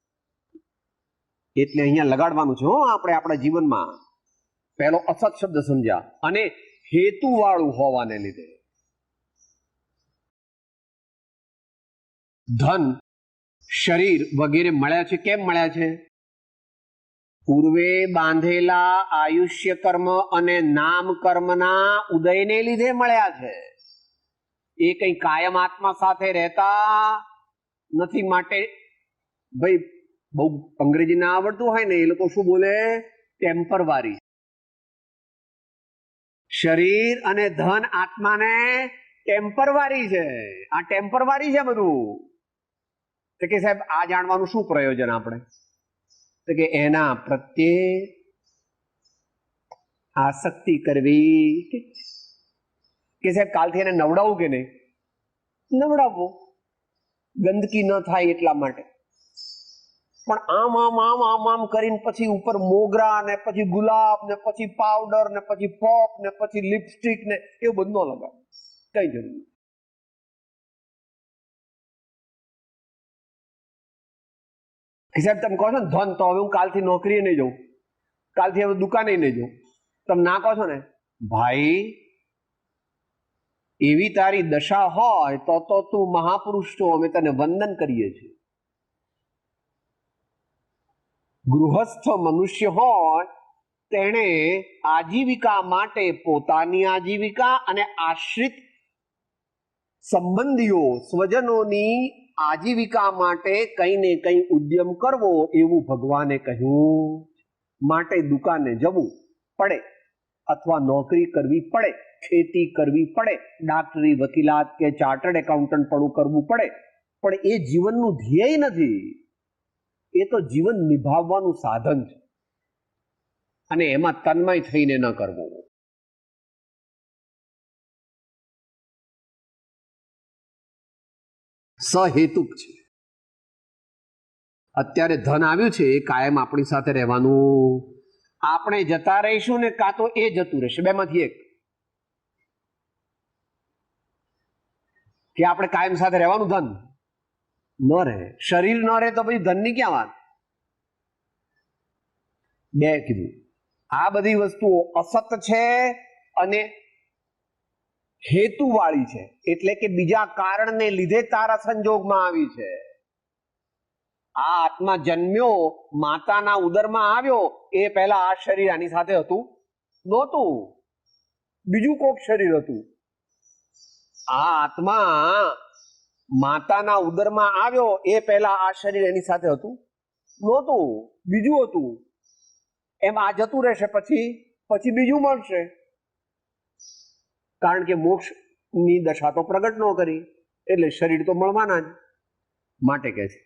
એટલે અહીંયા લગાડવાનું છે આપણે આપણા જીવનમાં. પહેલો અસત શબ્દ સમજ્યા અને હેતુ વાળું હોવાને લીધે. ધન, શરીર વગેરે મળ્યા છે. કેમ મળ્યા છે? પૂર્વે બાંધેલા આયુષ્ય કર્મ અને નામ કર્મના ઉદયને લીધે મળ્યા છે. એ કઈ કાયમ આત્મા સાથે રહેતા નથી. માટે ભાઈ બહુ અંગ્રેજી ના આવડતું હોય ને એ લોકો શું બોલે? ટેમ્પરવારી. શરીર અને ધન આત્માને ટેમ્પરવારી છે. આ ટેમ્પરવારી છે બધું. તો કે સાહેબ આ જાણવાનું શું પ્રયોજન આપણે? તો કે એના પ્રત્યે આસક્તિ કરવી. કે સાહેબ કાલથી એને નવડાવવું કે નહીં? નવડાવવું, ગંદકી ન થાય એટલા માટે. પણ આમ આમ આમ આમ આમ કરીને પછી ઉપર મોગરા ને પછી ગુલાબ ને પછી પાવડર ને પછી પોપ ને પછી લિપસ્ટિક ને એવું બધું ન લગાવ. કઈ જરૂર નથી. સાહેબ તમે કહો છો ને ધન, તો હવે હું કાલથી નોકરીએ નહીં જઉં, કાલથી હવે દુકાને નહીં જઉં. તમે ના કહો છો ને ભાઈ, એવી તારી દશા હોય તો તું મહાપુરુષ છો, અમે તને વંદન કરીએ છીએ. ગૃહસ્થ મનુષ્ય હોય તેણે આજીવિકા માટે પોતાની આજીવિકા અને આશ્રિત સંબંધીઓ સ્વજનોની આજીવિકા માટે કઈ ને કઈ ઉદ્યમ કરવો, એવું ભગવાને કહ્યું. માટે દુકાને જવું પડે અથવા નોકરી કરવી પડે, ખેતી કરવી પડે, ડાક્ટરી, વકીલાત કે ચાર્ટર્ડ એકાઉન્ટન્ટ પણ કરવું પડે, પણ એ જીવનનું ધ્યેય નથી. એ તો જીવન નિભાવવાનું સાધન છે અને એમાં તન્મય થઈને ન કરવું. સહેતુક છે. અત્યારે ધન આવ્યું છે એ કાયમ આપણી સાથે રહેવાનું. આપણે જતા રહીશું ને કાં તો એ જતું રહેશે, બેમાંથી એક. કે આપણે કાયમ સાથે રહેવાનું ધન ન રહે, શરીર ન રહે તો પછી ધનની ક્યાં વાત? બે કીધું. આ બધી વસ્તુઓ અસત છે અને હેતુવાળી છે, એટલે કે બીજા કારણને લીધે તારા સંજોગમાં આવી છે. આ આત્મા જન્મ્યો, માતાના ઉદરમાં આવ્યો, એ પહેલા આ શરીર આની સાથે હતું નહોતું, બીજું કોક શરીર હતું. આ આત્મા માતાના ઉદરમાં આવ્યો, એ પહેલા આ શરીર એની સાથે હતું નહોતું, બીજું હતું. એમ આ જતું રહેશે, પછી બીજું મળશે, કારણ કે મોક્ષની દશા તો પ્રગટ ન કરી, એટલે શરીર તો મળવાના જ. માટે કે છે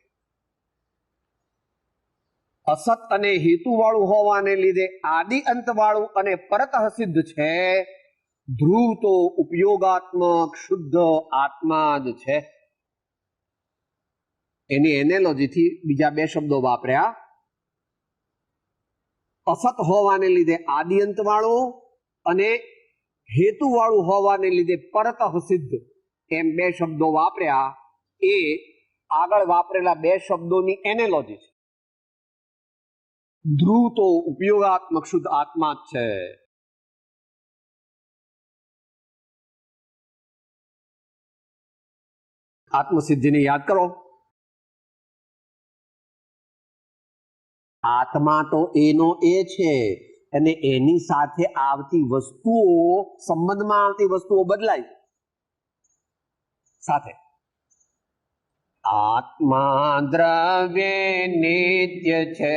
અસત અને હેતુ વાળું હોવાને લીધે આદિ અંત વાળું અને પરતઃ સિદ્ધ છે. ધ્રુવ તો ઉપયોગાત્મક શુદ્ધ આત્મા જ છે. એની એનાલોજીથી બીજા બે શબ્દો વાપર્યા. અસત હોવાને લીધે આદિ અંત વાળું અને હેતુ વાળું હોવાને લીધે પરતઃ સિદ્ધ, એમ બે શબ્દો વાપર્યા. એ આગળ વાપરેલા બે શબ્દોની એનાલોજી છે. ધ્રુવ તો ઉપયોગાત્મક શુદ્ધ આત્મા જ છે. આત્મસિદ્ધિને યાદ કરો. આત્મા તો એનો એ છે, અને એની સાથે આવતી વસ્તુઓ, સંબંધમાં આવતી વસ્તુઓ બદલાય સાથે. આત્મા દ્રવ્ય નિત્ય છે,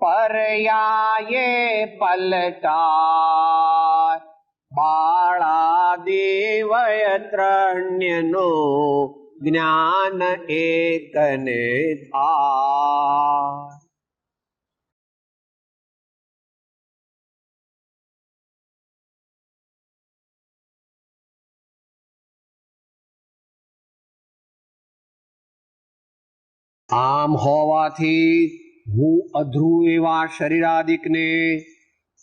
પર્યાયે પલટાય. બાળાદિવય ત્રણ્યનો જ્ઞાન એકને થાય. આમ હોવાથી હું અધ્રુવ એવા શરીરાદિકને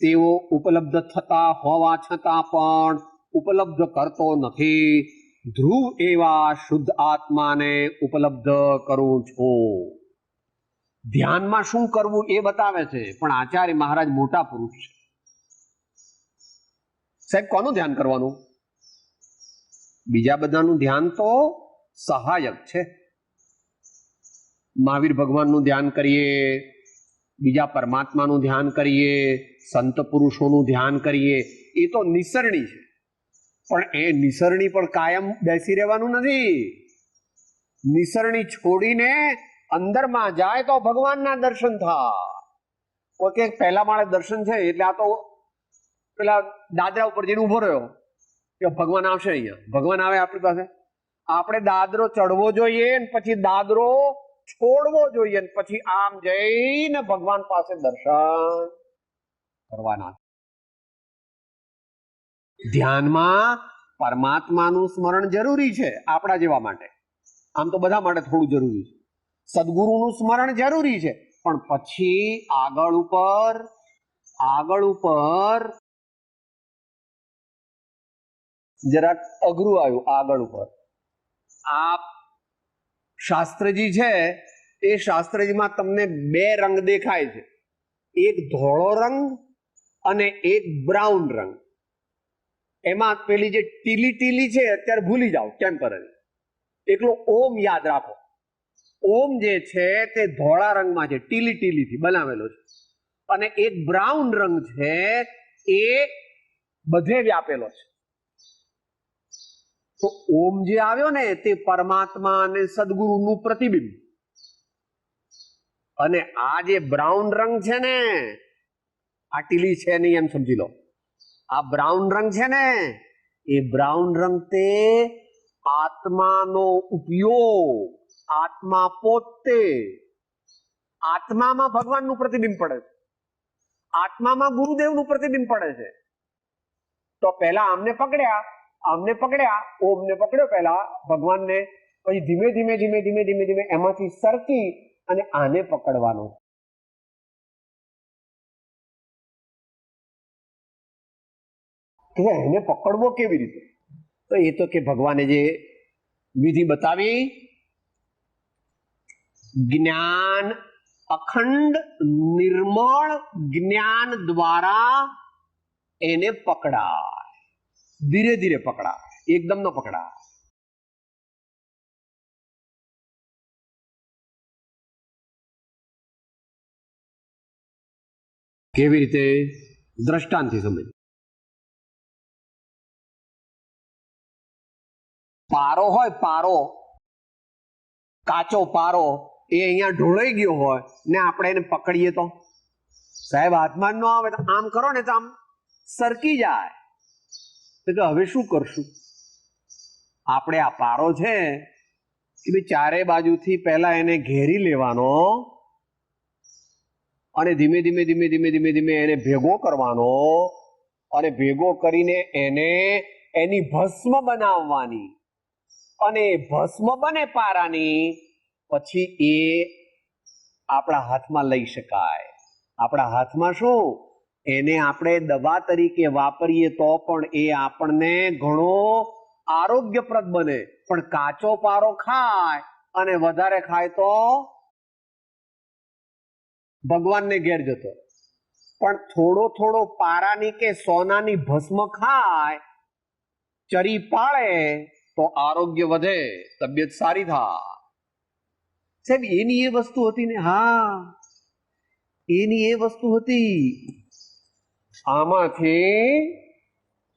તેઓ ઉપલબ્ધ થતા હોવા છતાં પણ ઉપલબ્ધ કરતો નથી. ધ્રુવ એવા શુદ્ધ આત્માને ઉપલબ્ધ કરું છું. ધ્યાનમાં શું કરવું એ બતાવે છે, પણ આચાર્ય મહારાજ મોટા પુરુષ છે. સાહેબ, કોનું ધ્યાન કરવાનું? બીજા બધાનું ધ્યાન તો સહાયક છે. મહાવીર ભગવાનનું ધ્યાન કરીએ, બીજા પરમાત્માનું ધ્યાન કરીએ, સંત પુરુષોનું ધ્યાન કરીએ, એ તો નિસરણી છે. પણ એ નિસરણી પણ કાયમ બેસી રહેવાનું નથી. નિસરણી છોડીને અંદરમાં જાય તો ભગવાનના દર્શન થાય. ઓકે, પહેલા માળે દર્શન છે એટલે આ તો પેલા દાદરા ઉપર જઈને ઉભો રહ્યો કે ભગવાન આવશે અહીંયા. ભગવાન આવે આપણી પાસે, આપણે દાદરો ચડવો જોઈએ, પછી દાદરો છોડવો જોઈએ, પછી આમ જઈને ભગવાન પાસે દર્શન કરવાના. ધ્યાનમાં પરમાત્માનું સ્મરણ જરૂરી છે આપણા જેવા માટે. આમ તો બધા માટે થોડું જરૂરી છે. સદગુરુનું સ્મરણ જરૂરી છે, પણ પછી આગળ ઉપર જરાક અઘરું આવ્યું. આગળ ઉપર આ શાસ્ત્રજી છે, એ શાસ્ત્રજીમાં તમને બે રંગ દેખાય છે, એક ધોળો રંગ અને એક બ્રાઉન રંગ. એમાં પેલી જે ટીલી ટીલી છે અત્યારે ભૂલી જાઓ કેમ કરે છે, એકલો ઓમ યાદ રાખો. ઓમ જે છે તે ધોળા રંગમાં છે, ટીલી ટીલીથી બનાવેલો છે, અને એક બ્રાઉન રંગ છે એ બધે વ્યાપેલો છે. તો ઓમ જે આવ્યો ને તે પરમાત્મા અને સદગુરુનું પ્રતિબિંબ, અને આ જે બ્રાઉન રંગ છે ને, આ ટીલી છે નહીં એમ સમજી લો, આ બ્રાઉન રંગ છે ને, એ બ્રાઉન રંગ તે આત્માનો ઉપયોગ, આત્મા પોતે. આત્મામાં ભગવાનનું પ્રતિબિંબ પડે છે, આત્મામાં ગુરુદેવનું પ્રતિબિંબ પડે છે. તો પહેલા આમને પકડ્યા, ઓમને પકડ્યો પહેલા ભગવાનને, પછી ધીમે ધીમે એમાંથી સરકી અને આને પકડવાનો. એને પકડવો કેવી રીતે? તો એ તો કે ભગવાને જે વિધિ બતાવી, જ્ઞાન, અખંડ નિર્મળ જ્ઞાન દ્વારા એને પકડાય, ધીરે ધીરે પકડાય. એકદમ ન પકડા. કેવી રીતે? દ્રષ્ટાંતથી સમજ. પારો હોય, પારો, કાચો પારો, એ અહીંયા ઢોળાઈ ગયો હોય ને આપણે એને પકડીએ તો સાહેબ હાથમાં ન આવે, તો આમ કરો ને તો આમ સરકી જાય. તો હવે શું કરશું? આપણે આ પારો છે એ ચારે બાજુથી પહેલા એને ઘેરી લેવાનો અને ધીમે ધીમે ધીમે ધીમે ધીમે ધીમે એને ભેગો કરવાનો અને ભેગો કરીને એને એની ભસ્મ બનાવવાની અને ભસ્મ બને પારાની પછી એ આપણા હાથમાં લઈ શકાય. આપણા હાથમાં શું? એને આપણે દવા તરીકે વાપરીએ તો પણ એ આપણને ઘણો આરોગ્યપ્રદ બને. પણ કાચો પારો ખાય અને વધારે ખાય તો ભગવાનને ઘેર જતો. પણ થોડો થોડો પારાની કે સોનાની ભસ્મ ખાય, ચરી પાળે તો આરોગ્ય વધે, તબિયત સારી થાય. સાહેબ એની એ વસ્તુ હતી ને. હા, એની એ વસ્તુ હતી. આમાંથી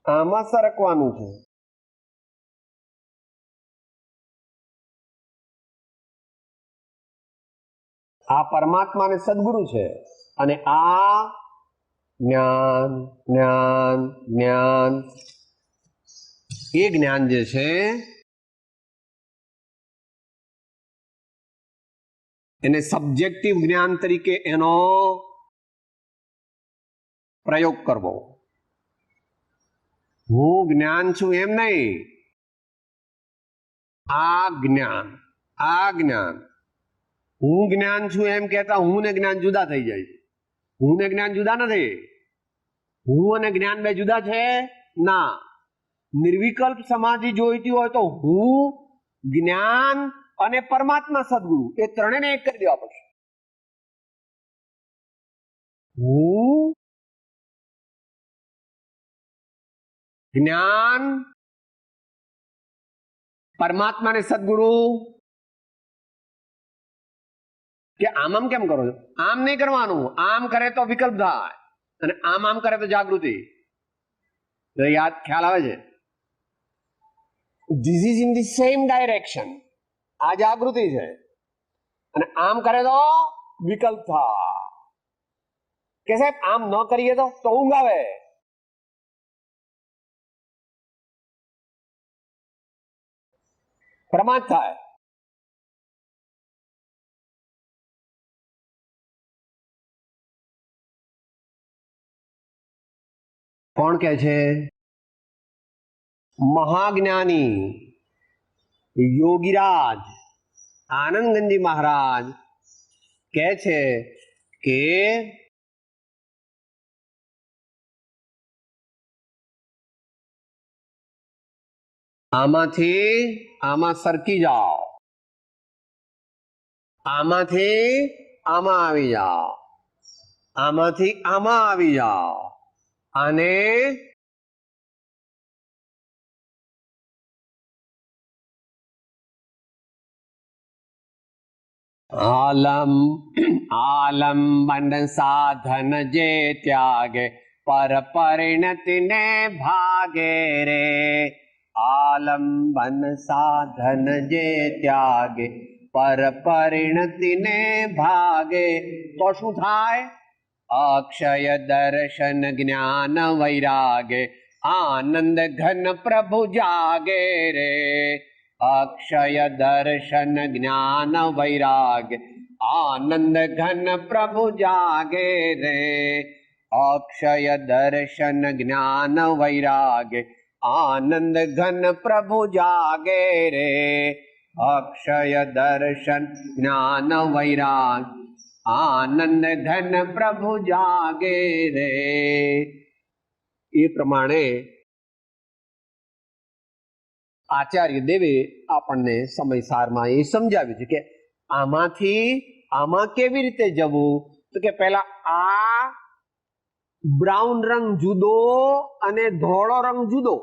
આમાં સરકવાનું છે. આ પરમાત્મા ને સદગુરુ છે અને આ જ્ઞાન જ્ઞાન જ્ઞાન. એ જ્ઞાન જે છે એને સબ્જેક્ટિવ જ્ઞાન તરીકે એનો પ્રયોગ કરવો. હું જ્ઞાન છું એમ નહીં. આ જ્ઞાન, આ જ્ઞાન. હું જ્ઞાન છું એમ કહેતા હું ને જ્ઞાન જુદા થઈ જાય છે. હું ને જ્ઞાન જુદા નથી. હું અને જ્ઞાન બે જુદા છે ના. નિર્વિકલ્પ સમાધિ જોઈતી હોય તો હું, જ્ઞાન અને પરમાત્મા સદગુરુ એ ત્રણેયને એક કરી દેવા પડશે. હું, જ્ઞાન, પરમાત્મા ને સદગુરુ. કે આમ કેમ કરો છો? આમ નહીં કરવાનું. આમ કરે તો વિકલ્પ થાય અને આમ કરે તો જાગૃતિ. યાદ ખ્યાલ આવે છે? This is in the same direction. આ જાગૃતિ છે અને આમ કરે તો વિકલ્પ થાય. કે સાહેબ આમ ન કરીએ તો ઊંઘ આવે. પ્રમાદ થાય. કોણ કે છે? મહાજ્ઞાની યોગીરાજ આનંદગંજી મહારાજ કહે છે કે આમાંથી આમાં સરકી જાઓ, આમાંથી આમાં આવી જાઓ, આમાંથી આમાં આવી જાઓ અને આલંબન સાધન જે ત્યાગે પર પરિણતિ ને ભાગે રે. આલંબન સાધન જે ત્યાગે પર પરિણતિ ને ભાગે તો શું થાય? અક્ષય દર્શન જ્ઞાન વૈરાગે આનંદ ઘન પ્રભુ જાગે રે. અક્ષય દર્શન જ્ઞાન વૈરાગ આનંદ ઘન પ્રભુ જાગે રે. અક્ષય દર્શન જ્ઞાન વૈરાગ આનંદ ઘન પ્રભુ જાગે રે. અક્ષય દર્શન જ્ઞાન વૈરાગ આનંદ ઘન પ્રભુ જાગે રે. એ પ્રમાણે આચાર્ય દેવે આપણને સમયસારમાં એ સમજાવ્યું છે કે આમાંથી આમાં કેવી રીતે જવું. તો કે પહેલા આ બ્રાઉન રંગ જુદો અને ધોળો રંગ જુદો.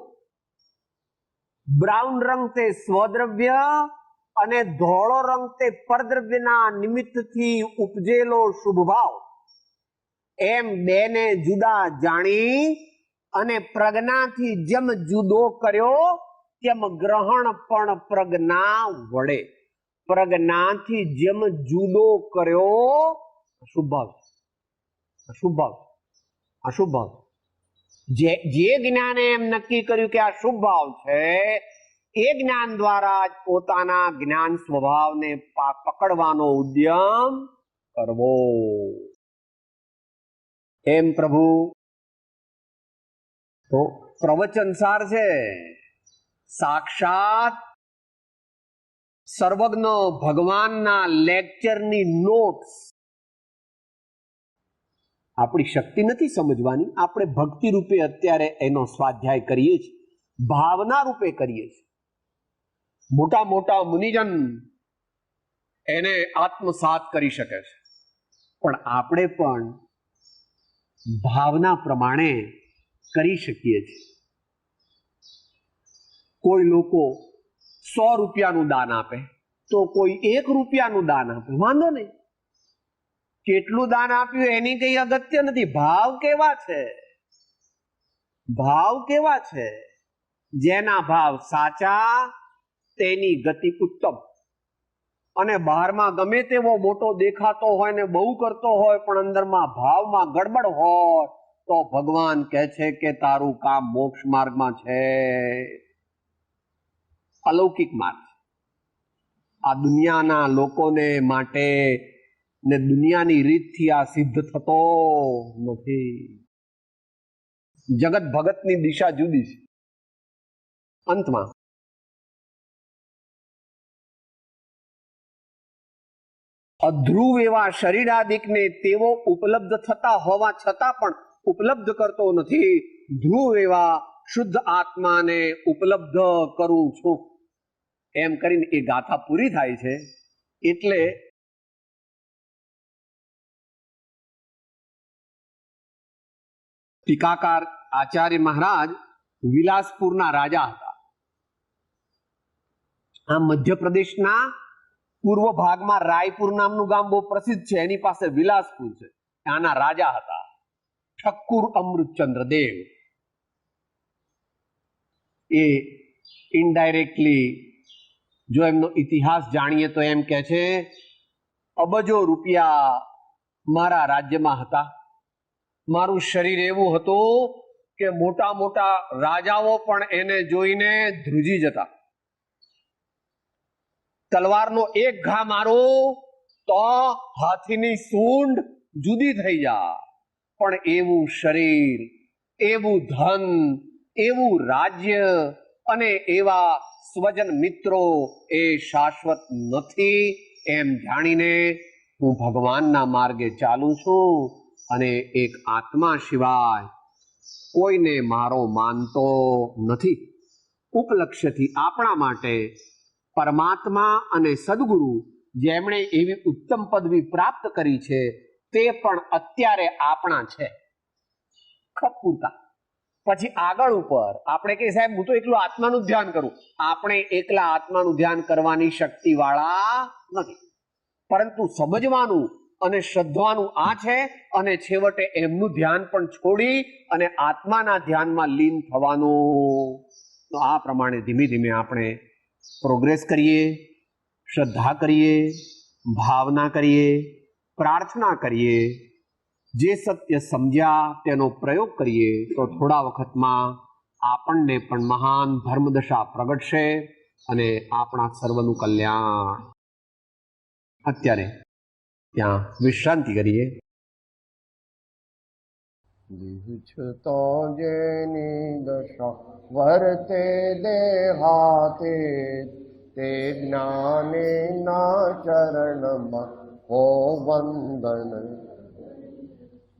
બ્રાઉન રંગ તે સ્વદ્રવ્ય અને ધોળો રંગ તે પરદ્રવ્યના નિમિત્તથી ઉપજેલો શુભ ભાવ. એમ બેને જુદા જાણી અને પ્રજ્ઞાથી જેમ જુદો કર્યો તેમ ગ્રહણ પણ પ્રજ્ઞા વડે. પ્રજ્ઞાથી જેમ જુદો કર્યો અશુભ ભાવ, અશુભ ભાવ, અશુભ ભાવ. જે જ્ઞાને એમ નક્કી કર્યું કે આ શુભ ભાવ છે, એ જ્ઞાન દ્વારા જ પોતાના જ્ઞાન સ્વભાવને પકડવાનો ઉદ્યમ કરવો. એમ પ્રભુ તો પ્રવચન સાર છે, સાક્ષાત સર્વજ્ઞ ભગવાનના લેક્ચરની નોટ્સ. આપણી શક્તિ નથી સમજવાની, આપણે ભક્તિ રૂપે અત્યારે એનો સ્વાધ્યાય કરીએ છીએ, ભાવના રૂપે કરીએ છીએ. મોટા મોટા મુનિજન એને આત્મસાત કરી શકે છે, પણ આપણે પણ ભાવના પ્રમાણે કરી શકીએ છીએ. કોઈ લોકો 100 રૂપિયાનું દાન આપે તો કોઈ 1 રૂપિયાનું દાન આપે, વાંધો નહીં. કેટલું દાન આપ્યું એની કઈ અગત્ય નથી, ભાવ કેવા છે, ભાવ કેવા છે. જેના ભાવ સાચા તેની ગતિ ઉત્તમ. અને બહારમાં ગમે તેવો મોટો દેખાતો હોય ને બહુ કરતો હોય, પણ અંદરમાં ભાવમાં ગડબડ હોય તો ભગવાન કહે છે કે તારું કામ મોક્ષ માર્ગમાં છે, અલૌકિક માર્ગ. આ દુનિયાના લોકોને માટે ને દુનિયાની રીતથી આ સિદ્ધ થતો નથી. જગત ભગતની દિશા જુદી છે. અંતમાં અધ્રુવ એવા શરીરાદિકને તેવો ઉપલબ્ધ થતા હોવા છતાં પણ ઉપલબ્ધ કરતો નથી. ધ્રુવ એવા શુદ્ધ આત્માને ઉપલબ્ધ કરું છું, એમ કરીને એ ગાથા પૂરી થાય છે. એટલે ટીકાકાર આચાર્ય મહારાજ વિલાસપુરના રાજા હતા. આ મધ્યપ્રદેશના પૂર્વ ભાગમાં રાયપુર નામનું ગામ બહુ પ્રસિદ્ધ છે, એની પાસે વિલાસપુર છે. ત્યાંના રાજા હતા ઠક્કુર અમૃતચંદ્ર દેવ. એ ઇનડાયરેક્ટલી જો એમનો ઇતિહાસ જાણીએ તો એમ કે છે, અબજો રૂપિયા મારા રાજ્યમાં હતા. મારું શરીર એવું હતું કે મોટા મોટા રાજાઓ પણ એને જોઈને ધ્રુજી જતા. તલવારનો એક ઘા મારો તો હાથીની સૂંઢ જુદી થઈ જાય. પણ એવું શરીર, એવું ધન, એવું રાજ્ય અને એવા સ્વજન મિત્રો એ શાશ્વત નથી. એમ જાણીને હું ભગવાનના માર્ગે ચાલું છું અને એક આત્મા સિવાય કોઈને મારો માનતો નથી. ઉપલક્ષ્યથી આપણા માટે પરમાત્મા અને સદગુરુ જેમણે એવી ઉત્તમ પદવી પ્રાપ્ત કરી છે તે પણ અત્યારે આપણા છે, પૂરતા. પછી આગળ ઉપર આપણે કે સાહેબ હું તો એકલું આત્માનું ધ્યાન કરું. આપણે એકલા આત્માનું ધ્યાન કરવાની શક્તિ વાળા નથી, પરંતુ સમજવાનું અને શ્રદ્ધવાનું આ છે. અને છેવટે એમનું ધ્યાન પણ છોડી અને આત્માના ધ્યાનમાં લીન થવાનું. તો આ પ્રમાણે ધીમે ધીમે આપણે પ્રોગ્રેસ કરીએ, શ્રદ્ધા કરીએ, ભાવના કરીએ, પ્રાર્થના કરીએ. જે સત્ય સમજ્યા તેનો પ્રયોગ કરીએ તો થોડા વખતમાં આપણને પણ મહાન ધર્મદશા પ્રગટશે અને આપણા સર્વનું કલ્યાણ. અત્યારે ત્યાં વિશ્રાંતિ કરીએ.
તો જેની દશા વર્તે દેહાતે તે જ્ઞાને ના ચરણમાં હો વંદન.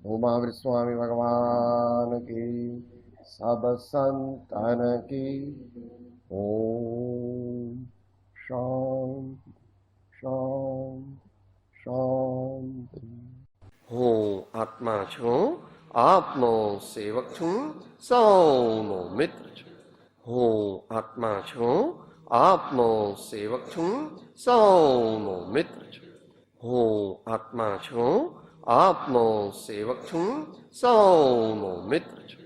ઉમાવીર સ્વામી ભગવાન કી, સબ સંતન કી. ઓમ શાંતિ શાંતિ શાંતિ.
હું આત્મા છું, આપનો સેવક છું, સૌનો મિત્ર છું. હું આત્મા છું, આપનો સેવક છું, સૌનો મિત્ર છું. હું આત્મા છું, આપનો સેવક છું, સૌનો મિત્ર છું.